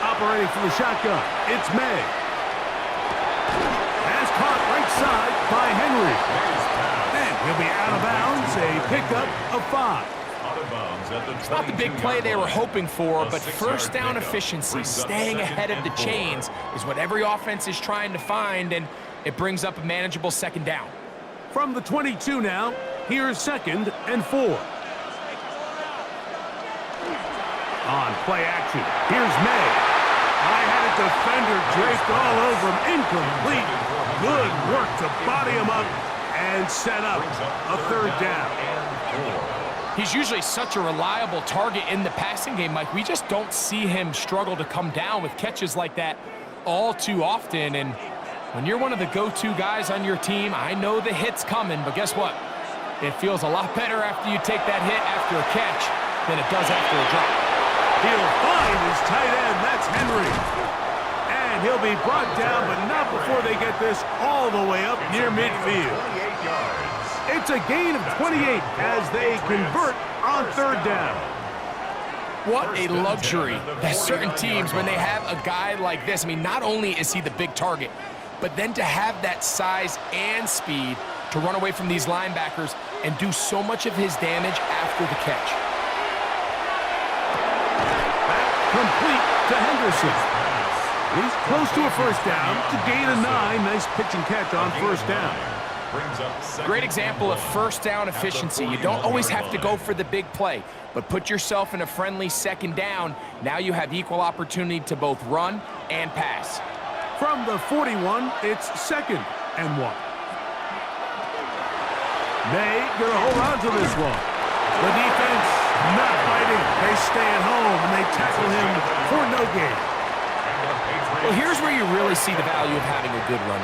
Operating from the shotgun, it's May. Has caught right side by Henry. And he'll be out of bounds, a pickup of 5. It's not the big play they were hoping for, but first down efficiency, staying ahead of the chains, is what every offense is trying to find, and it brings up a manageable 2nd down. From the 22 now, here's 2nd and 4. On play action, here's May. I had a defender draped all over him, incomplete. Good work to body him up and set up a 3rd down. He's usually such a reliable target in the passing game, Mike. We just don't see him struggle to come down with catches like that all too often. And when you're one of the go-to guys on your team, I know the hit's coming, but guess what? It feels a lot better after you take that hit after a catch than it does after a drop. He'll find his tight end. That's Henry. And he'll be brought down, but not before they get this all the way up near midfield. It's a gain of 28 as they convert on 3rd down. What a luxury that certain teams, when they have a guy like this, I mean, not only is he the big target, but then to have that size and speed to run away from these linebackers and do so much of his damage after the catch. Complete to Henderson. He's close to a first down to gain a 9. Nice pitch and catch on first down. Great example of first down efficiency. You don't always have to go for the big play, but put yourself in a friendly 2nd down. Now you have equal opportunity to both run and pass. From the 41, it's 2nd and 1. May gonna hold on to this one. The defense not fighting. They stay at home, and they tackle him for no gain. Well, here's where you really see the value of having a good run.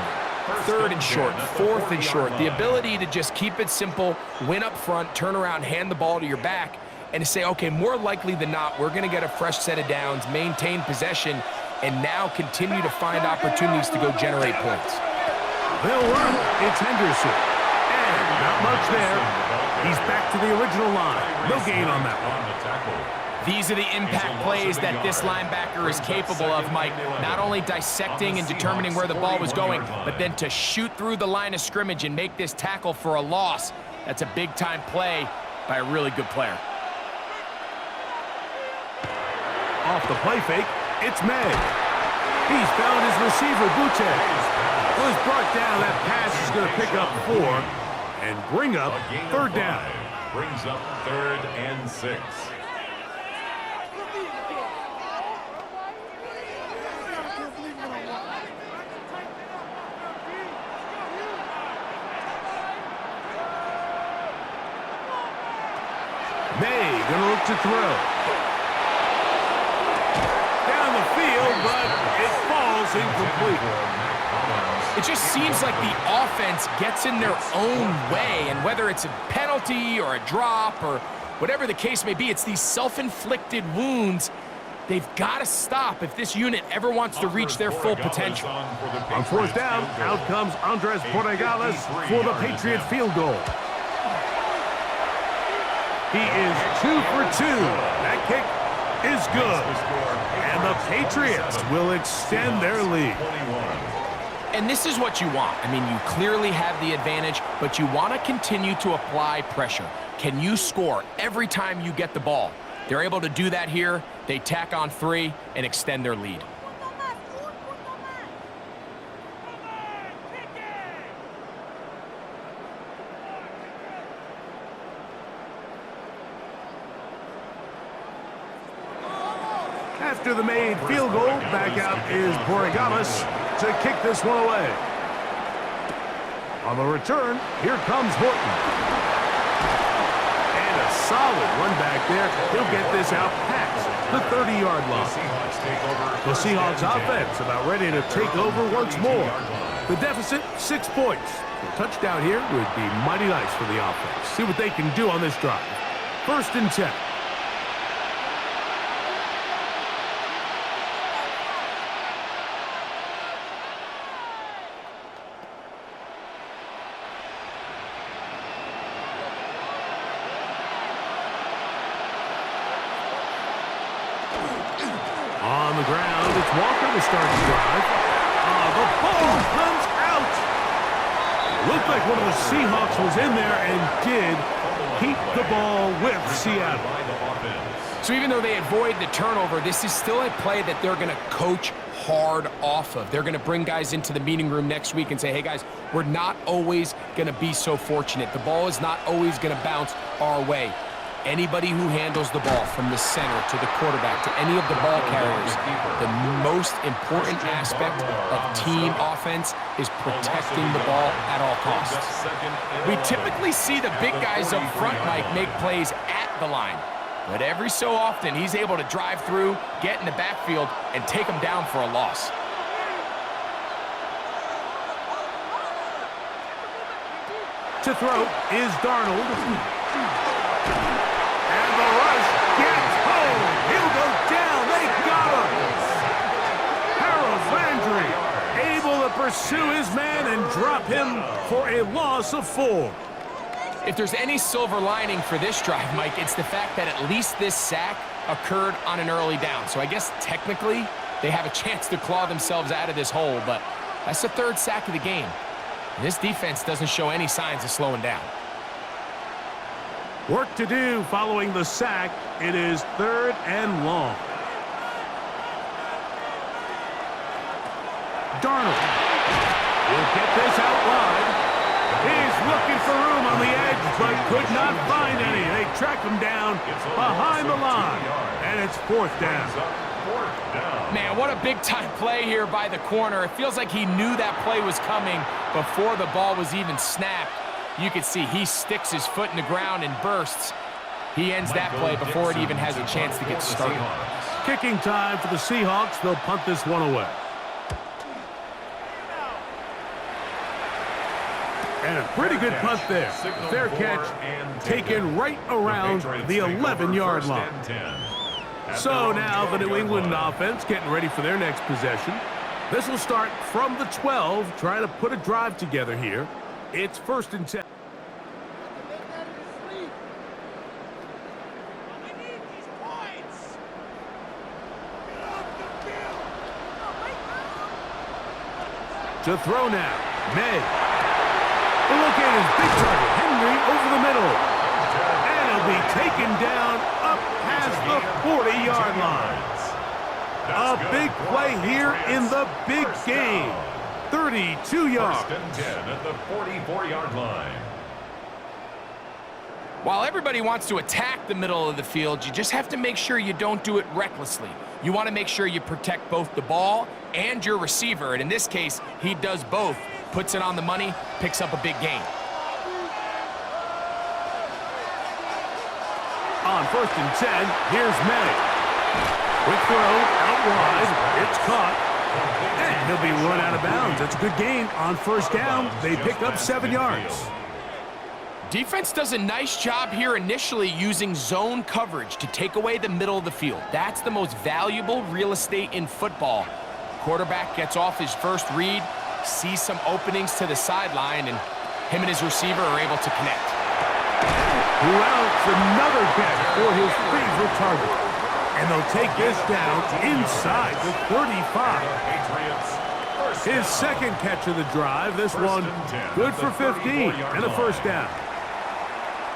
Third and short, fourth and short. The ability to just keep it simple, win up front, turn around, hand the ball to your back, and to say, okay, more likely than not, we're going to get a fresh set of downs, maintain possession, and now continue to find opportunities to go generate points. They'll run. It's Henderson. And not much there. He's back to the original line. No gain on that one. These are the impact plays that this linebacker is capable of, Mike. Not only dissecting and determining where the ball was going, but then to shoot through the line of scrimmage and make this tackle for a loss. That's a big-time play by a really good player. Off the play fake, it's May. He's found his receiver, Butte. Was brought down. That pass is going to pick up 4 and bring up third down. Brings up 3rd and 6. May gonna look to throw. Down the field, but it falls incomplete. It just seems like the offense gets in their own way, and whether it's a penalty or a drop or whatever the case may be, it's these self-inflicted wounds. They've got to stop if this unit ever wants to reach their full potential. On 4th down, out comes Andres Porregales for the Patriot field goal. He is 2 for 2. That kick is good. And the Patriots will extend their lead. And this is what you want. I mean, you clearly have the advantage, but you want to continue to apply pressure. Can you score every time you get the ball? They're able to do that here. They tack on 3 and extend their lead. After the made field goal, back out is Porregales to kick this one away. On the return, here comes Horton. And a solid run back there. He'll get this out past the 30-yard line. The Seahawks offense about ready to take over once more. The deficit, 6 points. A touchdown here would be mighty nice for the offense. See what they can do on this drive. 1st and 10. On the ground, it's Walker to start the drive. The ball comes out. It looked like one of the Seahawks was in there and did keep the ball with Seattle. So even though they avoid the turnover, this is still a play that they're going to coach hard off of. They're going to bring guys into the meeting room next week and say, hey, guys, we're not always going to be so fortunate. The ball is not always going to bounce our way. Anybody who handles the ball from the center to the quarterback to any of the ball carriers, the most important aspect of team offense is protecting the ball at all costs. We typically see the big guys up front, Mike, make plays at the line. But every so often, he's able to drive through, get in the backfield, and take them down for a loss. To throw is Darnold. And the rush gets home. He'll go down. They got him. Harold Landry able to pursue his man and drop him for a loss of 4. If there's any silver lining for this drive, Mike, it's the fact that at least this sack occurred on an early down. So I guess technically they have a chance to claw themselves out of this hole, but that's the 3rd sack of the game. And this defense doesn't show any signs of slowing down. Work to do following the sack. It is 3rd and long. Darnold will get this out wide. He's looking for room on the edge, but could not find any. They track him down behind the line, and it's 4th down. Man, what a big-time play here by the corner. It feels like he knew that play was coming before the ball was even snapped. You can see he sticks his foot in the ground and bursts. He ends that play before it even has a chance to get started. Kicking time for the Seahawks. They'll punt this one away. And a pretty good punt there. Fair catch, taken right around the 11-yard line. So now the New England offense getting ready for their next possession. This will start from the 12, trying to put a drive together here. It's 1st and 10. To throw now, May. Look at his big target, Henry, over the middle. And he'll be taken down up past the 40-yard line. A big play here in the big game. 32 yards. 1st and 10 at the 44-yard line. While everybody wants to attack the middle of the field, you just have to make sure you don't do it recklessly. You want to make sure you protect both the ball and your receiver, and in this case, he does both. Puts it on the money, picks up a big gain. On 1st and 10, here's May. Quick throw, out wide, it's caught, and he'll be run out of bounds. That's a good gain on 1st down. They pick up 7 yards. Defense does a nice job here initially using zone coverage to take away the middle of the field. That's the most valuable real estate in football. Quarterback gets off his first read, sees some openings to the sideline, and him and his receiver are able to connect. Well, it's another catch for his favorite target. And they'll take this down inside the 35. His second catch of the drive, this one good for 15 and a 1st down.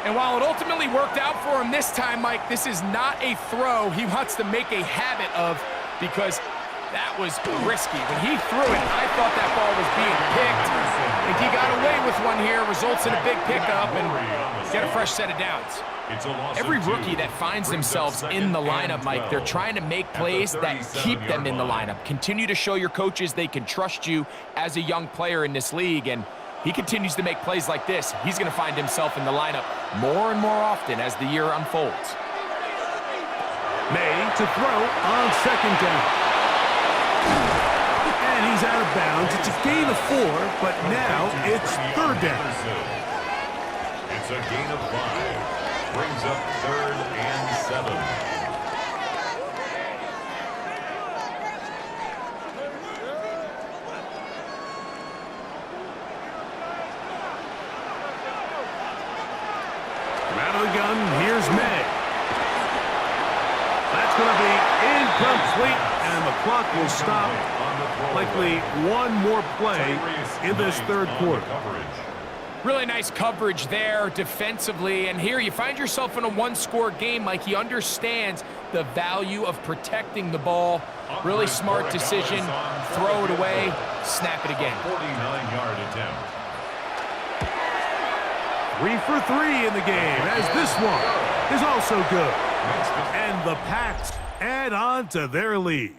And while it ultimately worked out for him this time, Mike, this is not a throw he wants to make a habit of, because that was risky. When he threw it, I thought that ball was being picked. And he got away with one here, results in a big pickup and get a fresh set of downs. Every rookie that finds themselves in the lineup, Mike, they're trying to make plays that keep them in the lineup. Continue to show your coaches they can trust you as a young player in this league, and he continues to make plays like this. He's going to find himself in the lineup more and more often as the year unfolds. May to throw on 2nd down. And he's out of bounds. It's a gain of 4, but now it's 3rd down. It's a gain of 5. Brings up 3rd and 7. Out of the gun, here's May. That's going to be incomplete, and the clock will stop. Likely one more play in this 3rd quarter. Really nice coverage there defensively, and here you find yourself in a 1-score game. Mike, he understands the value of protecting the ball. Really smart decision. Throw it away, snap it again. 49-yard attempt. 3 for 3 in the game, as this one is also good. And the Pats add on to their lead.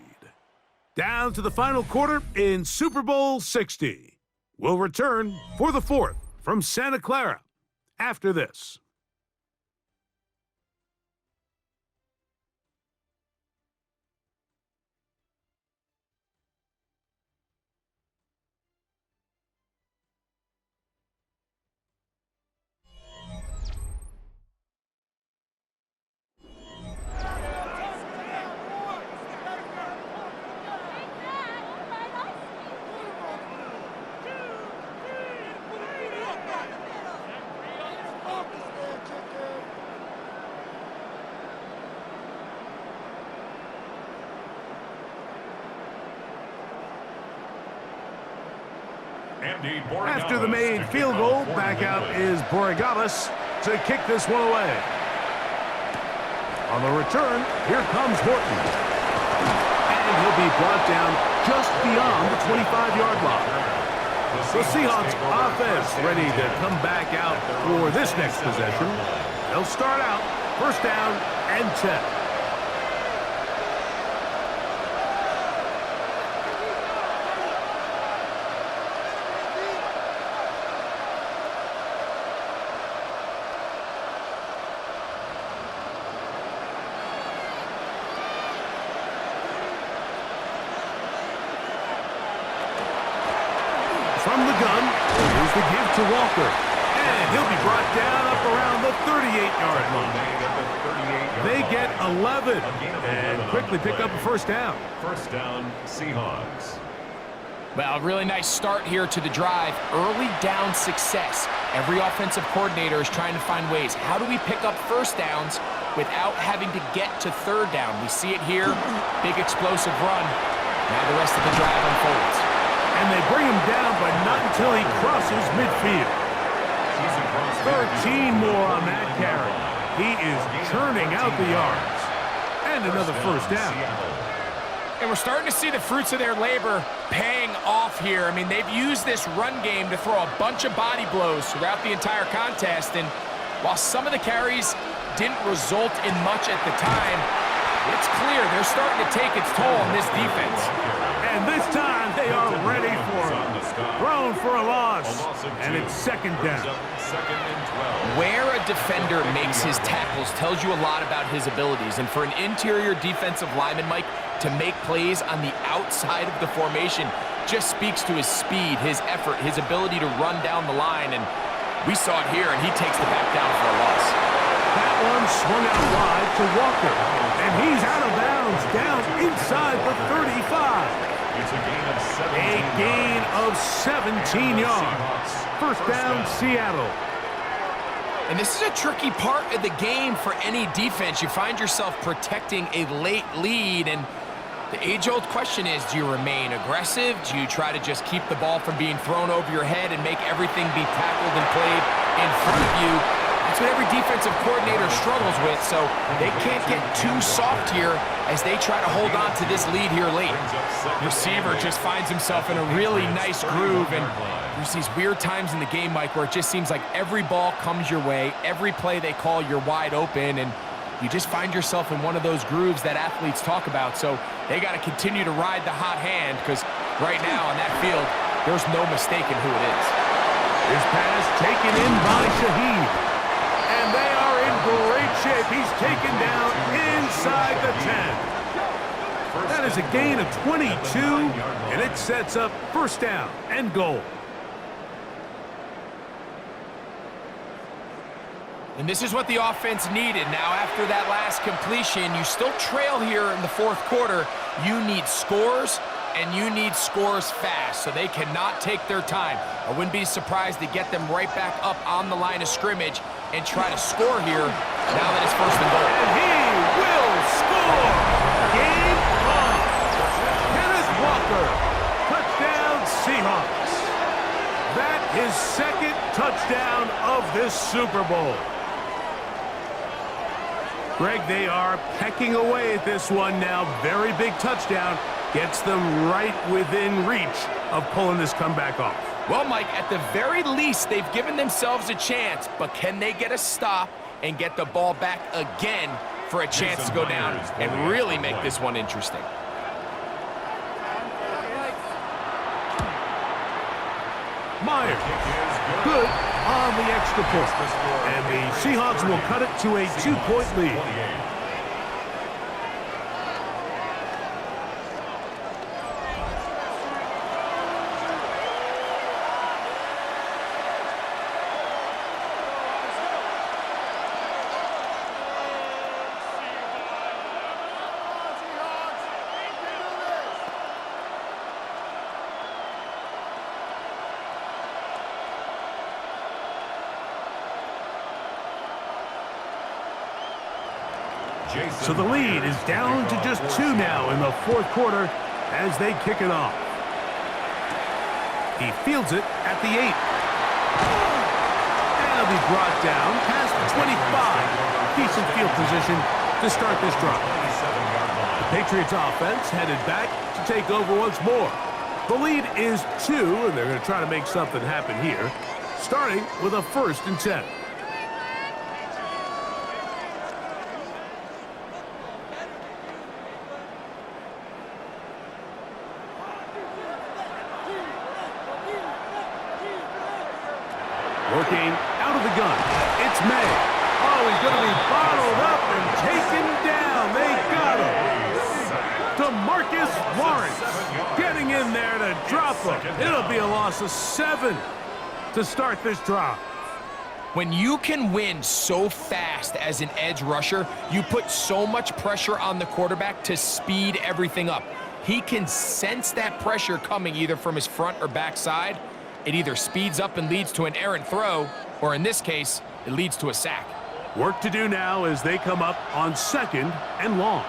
Down to the final quarter in Super Bowl 60. We'll return for the 4th from Santa Clara after this. After the made field goal, back out is Borregales to kick this one away. On the return, here comes Horton. And he'll be brought down just beyond the 25-yard line. The Seahawks offense ready to come back out for this next possession. They'll start out 1st down and 10. From the gun, here's the give to Walker. And he'll be brought down up around the 38-yard line. They get 11 and quickly pick up a first down. First down, Seahawks. Well, really nice start here to the drive. Early down success. Every offensive coordinator is trying to find ways. How do we pick up first downs without having to get to third down? We see it here. Big explosive run. Now the rest of the drive unfolds. And they bring him down, but not until he crosses midfield. 13 more on that carry. He is churning out the yards. And another first down. And we're starting to see the fruits of their labor paying off here. I mean, they've used this run game to throw a bunch of body blows throughout the entire contest. And while some of the carries didn't result in much at the time, it's clear they're starting to take its toll on this defense. And this time they are ready for it. Thrown for a loss. And it's second down. Where a defender makes his tackles tells you a lot about his abilities. And for an interior defensive lineman, Mike, to make plays on the outside of the formation just speaks to his speed, his effort, his ability to run down the line. And we saw it here, and he takes the back down for a loss. That one swung out wide to Walker. And he's out of bounds, down inside the 35. It's a gain of 17 A gain of 17 yards. First down, Seattle. And this is a tricky part of the game for any defense. You find yourself protecting a late lead, and the age-old question is, do you remain aggressive? Do you try to just keep the ball from being thrown over your head and make everything be tackled and played in front of you? That's what every defensive coordinator struggles with, so they can't get too soft here as they try to hold on to this lead here late. Receiver just finds himself in a really nice groove, and there's these weird times in the game, Mike, where it just seems like every ball comes your way, every play they call, you're wide open, and you just find yourself in one of those grooves that athletes talk about. So they got to continue to ride the hot hand, because right now on that field, there's no mistaking who it is. His pass taken in by Shaheed. And they are in great shape. He's taken down inside the 10. That is a gain of 22, and it sets up first down and goal. And this is what the offense needed. Now, after that last completion, you still trail here in the fourth quarter. You need scores, and you need scores fast, so they cannot take their time. I wouldn't be surprised to get them right back up on the line of scrimmage and try to score here now that it's first and goal. And he will score! Game on! Kenneth Walker, touchdown Seahawks. That is second touchdown of this Super Bowl. Greg, they are pecking away at this one now. Very big touchdown. Gets them right within reach of pulling this comeback off. Well, Mike, at the very least, they've given themselves a chance, but can they get a stop and get the ball back again for a chance to go down and really make this one interesting? Myers, good on the extra point. And the Seahawks will cut it to a 2-point lead. So the lead is down to just 2 now in the fourth quarter as they kick it off. He fields it at the 8. And he'll be brought down past the 25. Decent field position to start this drive. The Patriots offense headed back to take over once more. The lead is 2, and they're going to try to make something happen here, starting with a 1st and 10. Working out of the gun. It's May. Oh, he's going to be bottled up and taken down. They got him. DeMarcus Lawrence getting in there to drop them. It'll be a loss of 7 to start this drive. When you can win so fast as an edge rusher, you put so much pressure on the quarterback to speed everything up. He can sense that pressure coming either from his front or back side. It either speeds up and leads to an errant throw, or in this case, it leads to a sack. Work to do now as they come up on 2nd and long.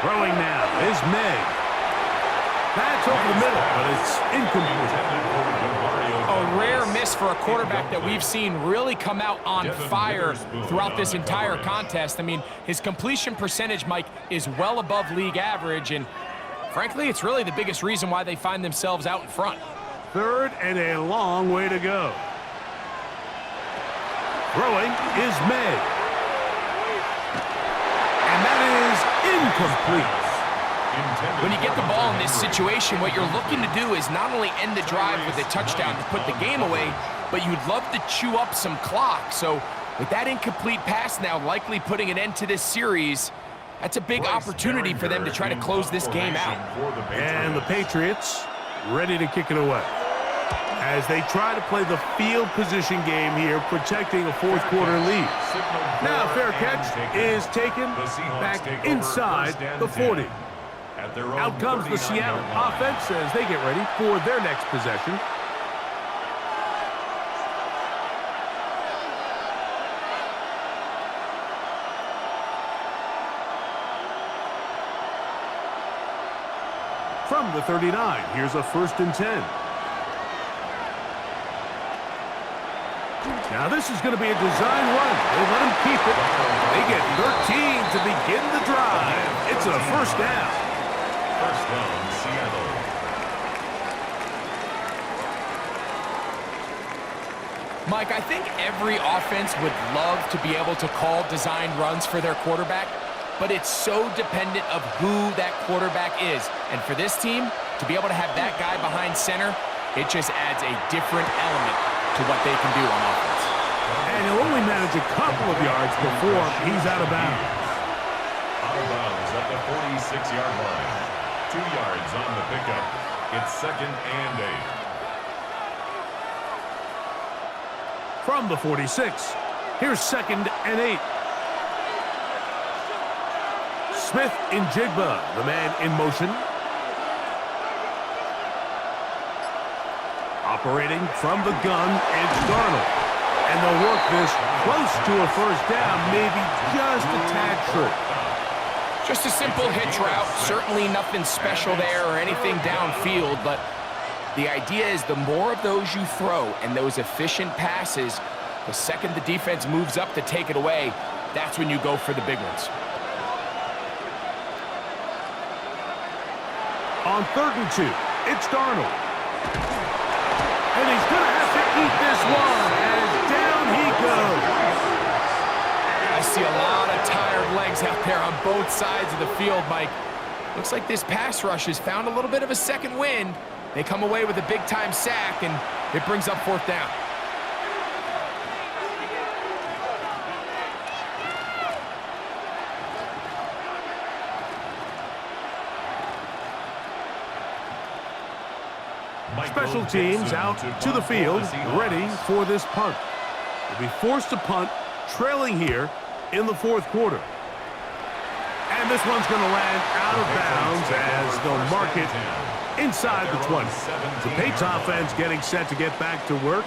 Throwing now is May. That's over the middle, but it's incomplete. A rare miss for a quarterback that we've seen really come out on fire throughout this entire contest. I mean, his completion percentage, Mike, is well above league average, and frankly, it's really the biggest reason why they find themselves out in front. 3rd and a long way to go. Throwing is May. And that is incomplete. When you get the ball in this situation, what you're looking to do is not only end the drive with a touchdown to put the game away, but you'd love to chew up some clock. So with that incomplete pass now likely putting an end to this series, that's a big opportunity for them to try to close this game out. And the Patriots ready to kick it away as they try to play the field position game here, protecting a 4th quarter lead. Now fair catch is taken back inside the 40. Out comes the Seattle offense as they get ready for their next possession. From the 39, here's a 1st and 10. Now this is going to be a design run. They let him keep it. They get 13 to begin the drive. It's a 1st down. First down, Seattle. Mike, I think every offense would love to be able to call design runs for their quarterback, but it's so dependent of who that quarterback is. And for this team, to be able to have that guy behind center, it just adds a different element to what they can do on offense. And he'll only manage a couple of yards before he's out of bounds. Out of bounds at the 46-yard line. 2 yards on the pickup. It's 2nd and 8. From the 46, here's 2nd and 8. Smith in Jigba, the man in motion. Operating from the gun, it's Darnold. And they'll work this close to a 1st down, maybe just a tad short. Just a simple hitch route, certainly nothing special there or anything downfield, but the idea is the more of those you throw and those efficient passes, the second the defense moves up to take it away, that's when you go for the big ones. On 3rd and 2, it's Darnold. And he's going to have to eat this one as down he goes. I see a lot of tired legs out there on both sides of the field, Mike. Looks like this pass rush has found a little bit of a second wind. They come away with a big-time sack, and it brings up 4th down. Special teams out to the field, ready for this punt. They'll be forced to punt, trailing here in the 4th quarter. And this one's going to land out of bounds as they'll mark it inside the 20. The Patriots offense getting set to get back to work.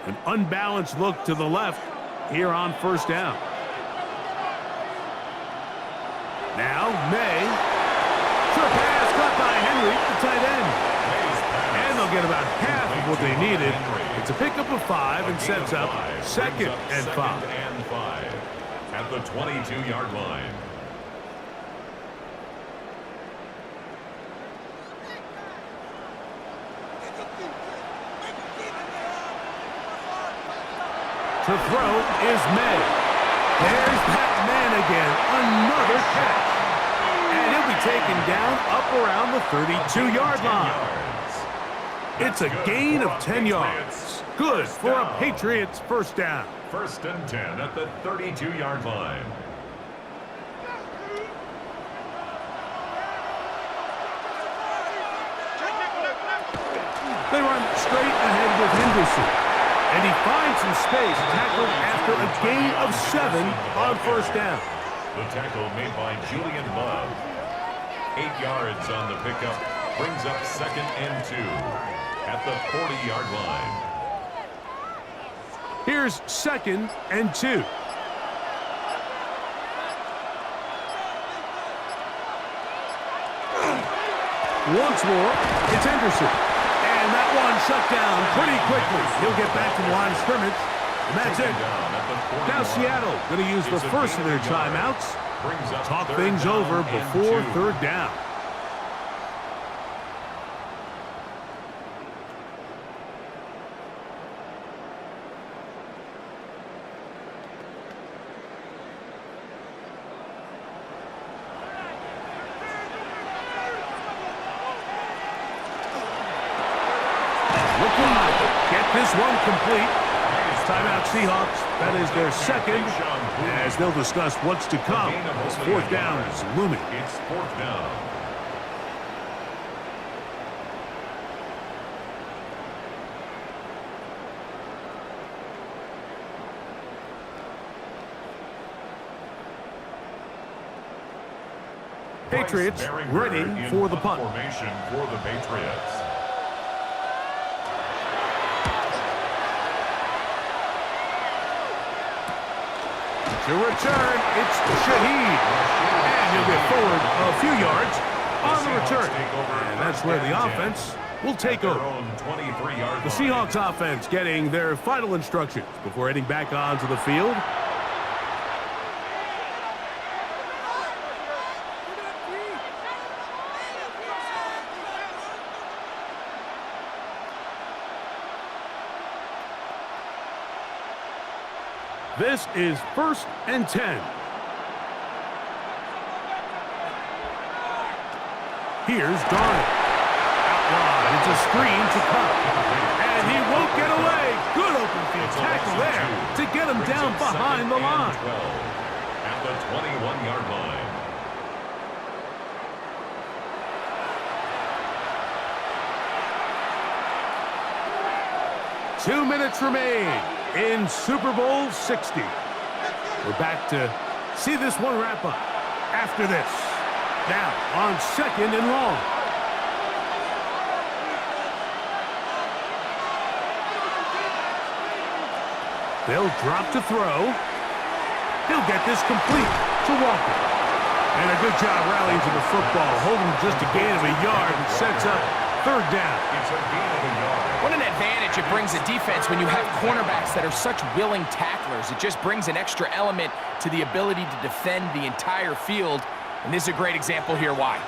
An unbalanced look to the left here on 1st down. Now, May. Short pass caught by Henry, the tight end. And they'll get about half of what they needed. It's a pickup of 5 and sets up 2nd and 5. At the 22-yard line. To throw is May. There's that man again. Another catch. up around the 32-yard line. It's a gain of 10 yards. Good for a Patriots first down. First and 10 at the 32-yard line. They run straight ahead with Henderson. And he finds some space, tackled after a gain of 7 on first down. The tackle made by Julian Love. 8 yards on the pickup. Brings up second and 2 at the 40-yard line. Here's second and 2. Once more, it's Henderson. And that one shut down pretty quickly. He'll get back to the line of scrimmage. And that's it. Now Seattle going to use the first of their timeouts. Talk things over before third down. This one complete. Timeout Seahawks. That is their second, as they'll discuss what's to come. Fourth down is looming. It's fourth down. Patriots ready for the punt. Formation for the Patriots. To return, it's Shaheed. And he'll get forward a few yards on the return. And that's where the offense will take over. The Seahawks offense getting their final instructions before heading back onto the field. This is first and 10. Here's Darnold. Out wide. It's a screen to Cup. And he won't get away. Good open field tackle there to get him down behind the line. At the 21-yard line. Two minutes remain in Super Bowl 60. We're back to see this one wrap up after this. Now on second and long. They'll drop to throw. He'll get this complete to Walker. And a good job rallying to the football, holding just a gain of a yard and sets up third down. It's a gain of a yard. What an advantage it brings a defense when you have cornerbacks that are such willing tacklers. It just brings an extra element to the ability to defend the entire field. And this is a great example here why.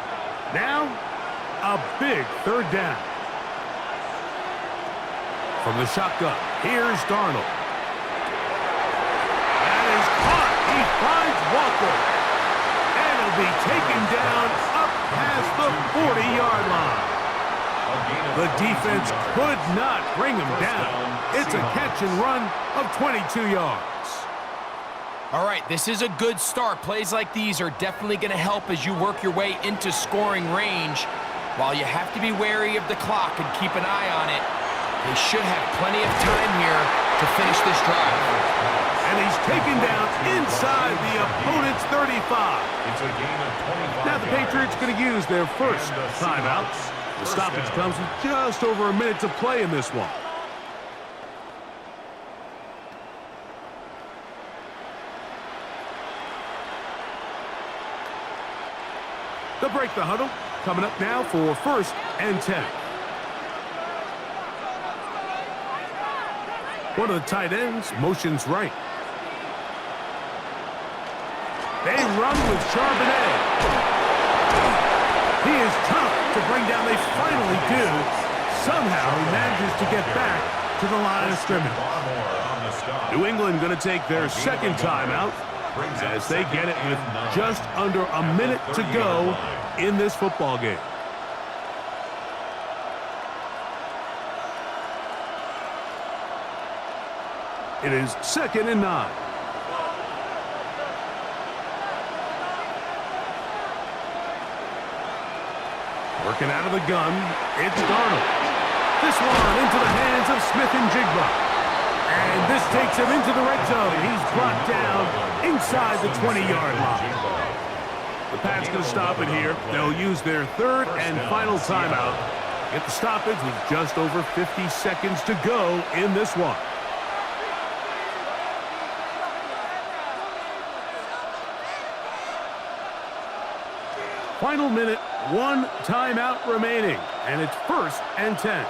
Now, a big third down. From the shotgun, here's Darnold. That is caught. He finds Walker. And he'll be taken down up past the 40-yard line. The defense could not bring him down. It's a catch and run of 22 yards. All right, this is a good start. Plays like these are definitely going to help as you work your way into scoring range. While you have to be wary of the clock and keep an eye on it, they should have plenty of time here to finish this drive. And he's taken down inside the opponent's 35. It's a gain of 25 Now the Patriots going to use their first timeout. The stoppage comes with just over a minute to play in this one. They'll break the huddle. Coming up now for first and 10. One of the tight ends motions right. They run with Charbonnet. He is tough to bring down. They finally do. Somehow he manages to get back to the line of scrimmage. New England going to take their second timeout as they get it with just under a minute to go in this football game. It is 2nd and 9. Working out of the gun, it's Darnold. This one into the hands of Smith and Jigba. And this takes him into the red zone. He's brought down inside the 20-yard line. The Pats going to stop it here. They'll use their 3rd and final timeout. Get the stoppage with just over 50 seconds to go in this one. Final minute, 1 timeout remaining, and it's 1st and 10.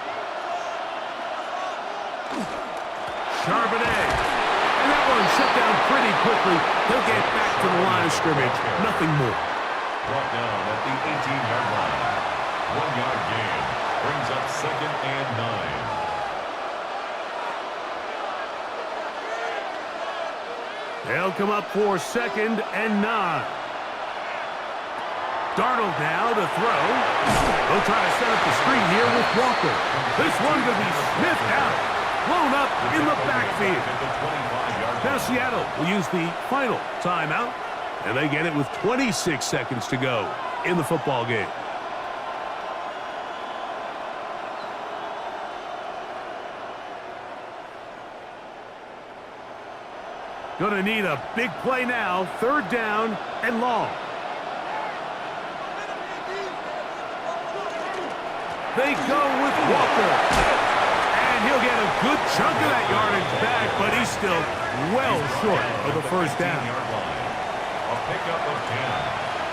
Charbonnet, and that one shut down pretty quickly. He'll get back to the line of scrimmage, nothing more. Brought down at the 18-yard line. 1-yard gain brings up 2nd and 9. They'll come up for 2nd and 9. Darnold now to throw. They'll try to set up the screen here with Walker. This one going to be sniffed out. Blown up in the backfield. Now Seattle will use the final timeout, and they get it with 26 seconds to go in the football game. Going to need a big play now. 3rd down and long. They go with Walker. And he'll get a good chunk of that yardage back, but he's still well short of the 1st down. A pickup of 10,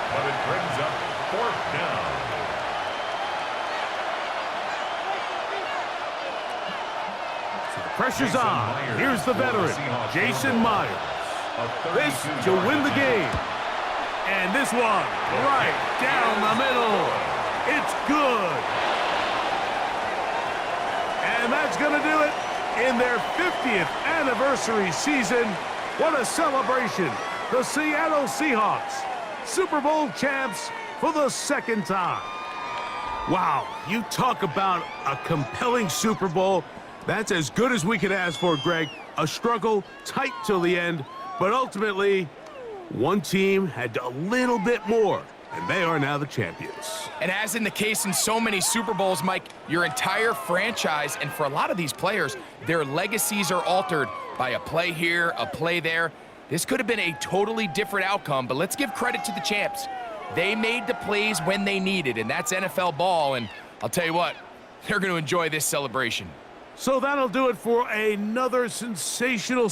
but it brings up 4th down. So the pressure's on. Here's the veteran, Jason Myers. This to win the game. And this one right down the middle. It's good. And that's going to do it in their 50th anniversary season. What a celebration. The Seattle Seahawks, Super Bowl champs for the 2nd time. Wow, you talk about a compelling Super Bowl. That's as good as we could ask for, Greg. A struggle, tight till the end, but ultimately, one team had a little bit more. And they are now the champions. And as in the case in so many Super Bowls, Mike, your entire franchise, and for a lot of these players, their legacies are altered by a play here, a play there. This could have been a totally different outcome, but let's give credit to the champs. They made the plays when they needed, and that's NFL ball, and I'll tell you what, they're going to enjoy this celebration. So that'll do it for another sensational